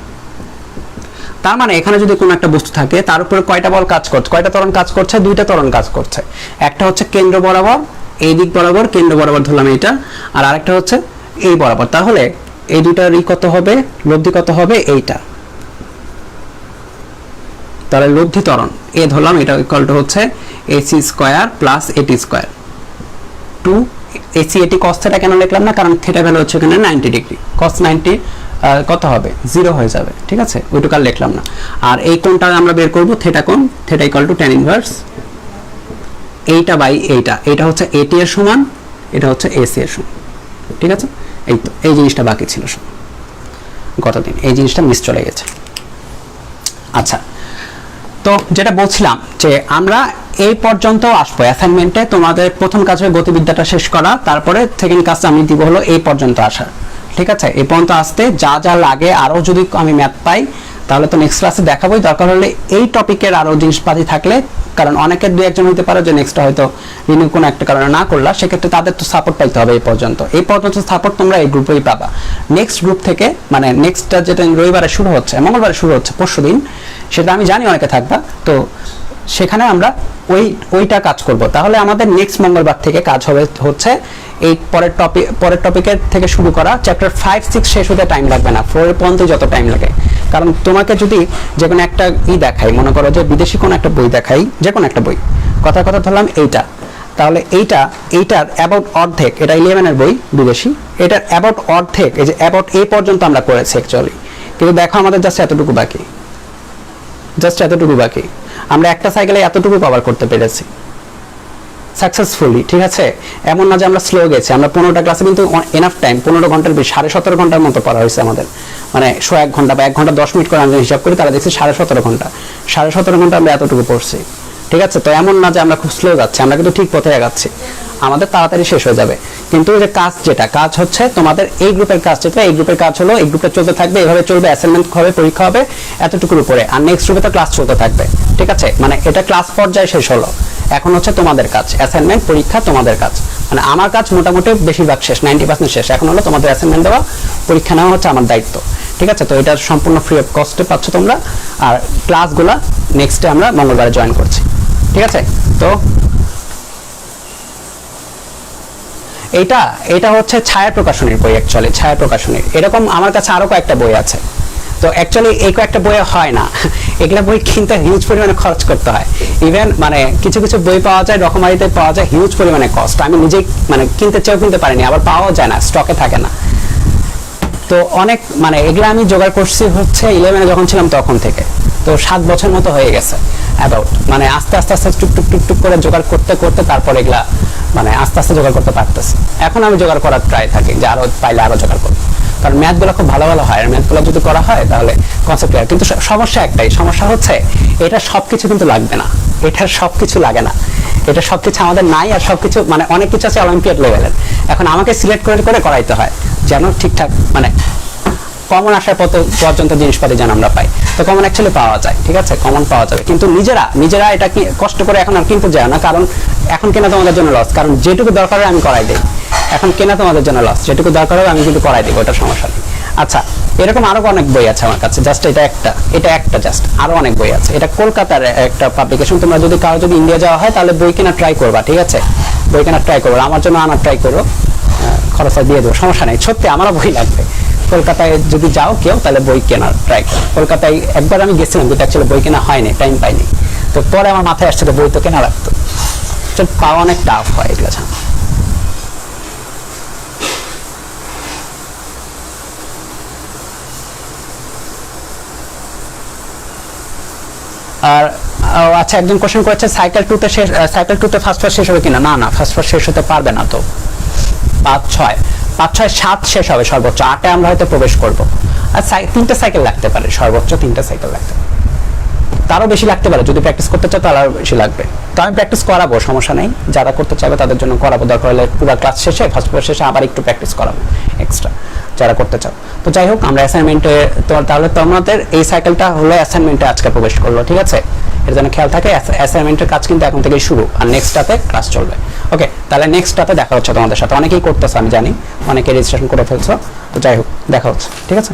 তার মানে এখানে যদি কোনো একটা বস্তু থাকে তার উপরে কয়টা বল কাজ করছে, কয়টা ত্বরণ কাজ করছে? দুইটা ত্বরণ কাজ করছে। একটা হচ্ছে কেন্দ্র বরাবর, এই দিক বরাবর, কেন্দ্র বরাবর ধরলাম এইটা, আর আরেকটা হচ্ছে এই বরাবর। তাহলে এই দুইটার কত হবে, লব্ধি কত হবে? এইটা। তাহলে লব্ধি ত্বরণ এ ধরলাম, এটা ইকুয়াল টু হচ্ছে এসি স্কয়ার প্লাস এটি স্কয়ার, 2 এসি এটি কস থিটা কেন লিখলাম না? কারণ থিটা ভ্যালু হচ্ছে এখানে 90 ডিগ্রি, কস 90 কত হবে? 0 হয়ে যাবে, ঠিক আছে, ওইটুকু আর লিখলাম না। আর এই কোণটা আমরা বের করব, থিটা কোণ, theta equal to tan inverse এইটা বাই এইটা, এটা হচ্ছে এটি এর সমান, এটা হচ্ছে এসি এর সমান, ঠিক আছে। এই তো এই জিনিসটা বাকি ছিল গতদিন, এই জিনিসটা মিস চলে গেছে। আচ্ছা, তো যেটা বলছিলাম যে আমরা এই পর্যন্ত আসবো অ্যাসাইনমেন্টে, তোমাদের প্রথম কাজ হবে গতিবিদ্যাটা শেষ করা, তারপরে সেকেন্ড কাজ আমি দিব হলো এই পর্যন্ত আসা, ঠিক আছে। এই পর্যন্ত আসতে যা যা লাগে, আরো যদি আমি ম্যাথ পাই তাহলে তো নেক্সট ক্লাসে দেখাবোই, দরকার হলে এই টপিকের আরো জিনিসপাতি থাকলে, কারণ অনেকের দুই একজন হতে পারে যে নেক্সটটা হয়তো রিনিউ কোনো একটা কারণে না করলা, সেক্ষেত্রে তাদের তো সাপোর্ট পাইতে হবে। এই পর্যন্ত সাপোর্ট তোমরা এই গ্রুপেই পাবা। নেক্সট গ্রুপ থেকে, মানে নেক্সটটা যেটা রবিবারে শুরু হচ্ছে, মঙ্গলবারে শুরু হচ্ছে, পরশুদিন, সেটা আমি জানি অনেকে থাকবা, তো সেখানে আমরা ওইটা কাজ করব। তাহলে আমাদের নেক্সট মঙ্গলবার থেকে কাজ হবে হচ্ছে এই পরের টপিকের থেকে শুরু করা, চ্যাপ্টার 5, 6 শেষ হতে টাইম লাগবে না, 4 পর্যন্ত যত টাইম লাগে। কারণ তোমাকে যদি যে কোনো একটা দেখাই, মনে করো যে বিদেশি কোনো একটা বই দেখাই, যে কোনো একটা বই, কথা ধরলাম এইটা, তাহলে এইটার অ্যাবাউট অর্ধেক, এটা 11 এর বই বিদেশি, এটার অ্যাবাউট অর্ধেক, এই যে অ্যাবাউট এই পর্যন্ত আমরা করেছি অ্যাকচুয়ালি, কিন্তু দেখো আমাদের জাস্ট এতটুকু বাকি, আমরা একটা সাইকেলে এতটুকু কভার করতে পেরেছি সাকসেসফুলি, ঠিক আছে। এমন না যে আমরা স্লো গেছি, আমরা 15টা ক্লাসে কিন্তু এনাফ টাইম, 15 ঘন্টার বেশি, 17.5 ঘন্টার মতো পড়া হয়েছে আমাদের, মানে 1 ঘন্টা বা 1 ঘন্টা 10 মিনিট করে আমরা হিসাব করি, তারা দেখছি 17.5 ঘন্টা, 17.5 ঘন্টা আমরা এতটুকু পড়ছি, ঠিক আছে। তো এমন না যে আমরা খুব স্লো যাচ্ছি, আমরা কিন্তু ঠিক পথে যাচ্ছি, আমাদের তাড়াতাড়ি শেষ হয়ে যাবে। কিন্তু এই যে কাজ হচ্ছে তোমাদের এই গ্রুপের কাজ, যেটা এই গ্রুপের কাজ হলো, এই গ্রুপে চলতে থাকবে, এভাবে চলবে, অ্যাসাইনমেন্ট হবে, পরীক্ষা হবে এতটুকুর উপরে, আর নেক্সট গ্রুপে তো ক্লাস চলতে থাকবে, ঠিক আছে। মানে এটা ক্লাস পর্যায়ে শেষ হলো, এখন হচ্ছে তোমাদের কাজ, অ্যাসাইনমেন্ট, পরীক্ষা তোমাদের কাজ, মানে আমার কাজ মোটামুটি বেশিরভাগ শেষ, 90% শেষ, এখন হলো তোমাদের অ্যাসাইনমেন্ট দেওয়া, পরীক্ষা নেওয়া হচ্ছে আমার দায়িত্ব, ঠিক আছে? তো এটা সম্পূর্ণ ফ্রি অফ কস্টে পাচ্ছ তোমরা। আর ক্লাসগুলো নেক্সটে আমরা মঙ্গলবারে জয়েন করছি, ঠিক আছে? তো এটা হচ্ছে ছায়া প্রকাশনীর বই, অ্যাকচুয়ালি ছায়া প্রকাশনীর। এরকম আমার কাছে আরো কয়েকটা বই আছে। তো অ্যাকচুয়ালি এই কয়েকটা বই হয় না, এগুলা বই কিনতে হিউজ পরিমাণে খরচ করতে হয়। ইভেন মানে কিছু কিছু বই পাওয়া যায় রকমারিতে, পাওয়া যায় হিউজ পরিমাণে কস্ট। আমি নিজেই মানে কিনতে চেয়েও কিনতে পারিনি, আবার পাওয়াও যায় না, স্টকে থাকে না। তো অনেক মানে এগুলো আমি জোগাড় করছি হচ্ছে 11 যখন ছিলাম তখন থেকে। তো 7 বছর মতো হয়ে গেছে অ্যাবাউট। মানে আস্তে আস্তে আস্তে টুক টুক টুক করে জোগাড় করতে করতে তারপর এগুলা মানে আস্তে আস্তে জোগাড় করতে পারতেছি। এখন আমি জোগাড় করার ট্রাই থাকি যে আরো পাইলে আরো জোগাড় করবো, কারণ ম্যাথগুলো খুব ভালো ভালো হয়। আর ম্যাথগুলো যদি করা হয় তাহলে কনসেপ্ট ক্লিয়ার। কিন্তু সমস্যা একটাই, সমস্যা হচ্ছে এটা সবকিছু কিন্তু লাগবে না, এটা সবকিছু লাগে না, এটা সবকিছু আমাদের নাই। আর সবকিছু মানে অনেক কিছু আছে অলিম্পিয়াড লেভেলের। এখন আমাকে সিলেক্ট করে করে করাইতে হয় যেন ঠিকঠাক মানে কমন আসার পর্যন্ত জিনিসপাতি যেন আমরা পাই। তো কমন অ্যাকচুয়ালি পাওয়া যায়, ঠিক আছে? কমন পাওয়া যাবে, কিন্তু নিজেরা এটা কি কষ্ট করে এখন আর কিনতে যায় না, কারণ এখন কেনা তোমাদের জন্য লস। কারণ যেটুকু দরকার হয় আমি করাই দিই, এখন কেনা তোমাদের জন্য লস। যেটুকু দরকার হবে আমি কিন্তু করাই দেবো, ওটা সমস্যা নেই। আচ্ছা, এরকম আরো অনেক বই আছে আমার কাছে, জাস্ট এটা একটা জাস্ট আরো অনেক বই আছে। এটা কলকাতার একটা পাবলিকেশন। তোমরা যদি কারো যদি ইন্ডিয়া যাওয়া হয় তাহলে বই কেনা ট্রাই করবা, ঠিক আছে? বই কেনা ট্রাই করবো, আমার জন্য আনার ট্রাই করো, খরচ দিয়ে দেবো, সমস্যা নেই। সত্যি আমারও বই লাগবে। কলকাতায় যদি যাও কেউ তাহলে বই কেনার ট্রাই করো। কলকাতায় একবার আমি গেছিলাম, কিন্তু অ্যাকচুয়ালি বই কেনা হয়নি, টাইম পাইনি। তো পরে আমার মাথায় আসছে বই তো কেনা লাগতো। পাওয়া অনেক টাফ হয় এগুলো। আর আচ্ছা, একজন কোশ্চেন করেছে সাইকেল 2তে ফার্স্ট শেষ হবে কিনা। না, ফার্স্ট শেষ হতে পারবে না। তো 5, 6, 7 শেষ হবে সর্বোচ্চ, 8-এ আমরা হয়তো প্রবেশ করব। আর 3টে সাইকেল লাগতে পারে, সর্বোচ্চ 3টে সাইকেল লাগতে পারে, তারও বেশি লাগতে পারে। যদি প্র্যাকটিস করতে চাও তাহলে আরো বেশি লাগবে। তো আমি প্র্যাকটিস করাবো, সমস্যা নেই। যারা করতে চাইবে তাদের জন্য করাবো, দরকার হলে পুরো ক্লাস শেষে ফার্স্ট শেষে আবার একটু প্র্যাকটিস করাবো এক্সট্রা, যারা করতে চাও। তো যাই হোক, আমরা অ্যাসাইনমেন্টে তাহলে তোমাদের এই সাইকেলটা হলো অ্যাসাইনমেন্টে আজকে প্রবেশ করলো, ঠিক আছে? এর জন্য খেয়াল থাকে, অ্যাসাইনমেন্টের কাজ কিন্তু এখন থেকেই শুরু, আর নেক্সটটাতে ক্লাস চলবে। ওকে, তাহলে নেক্সটটাতে দেখা হচ্ছে তোমাদের সাথে। অনেকেই করতেছো আমি জানি, অনেকে রেজিস্ট্রেশন করে ফেলছো। তো যাই হোক, দেখা হচ্ছে, ঠিক আছে?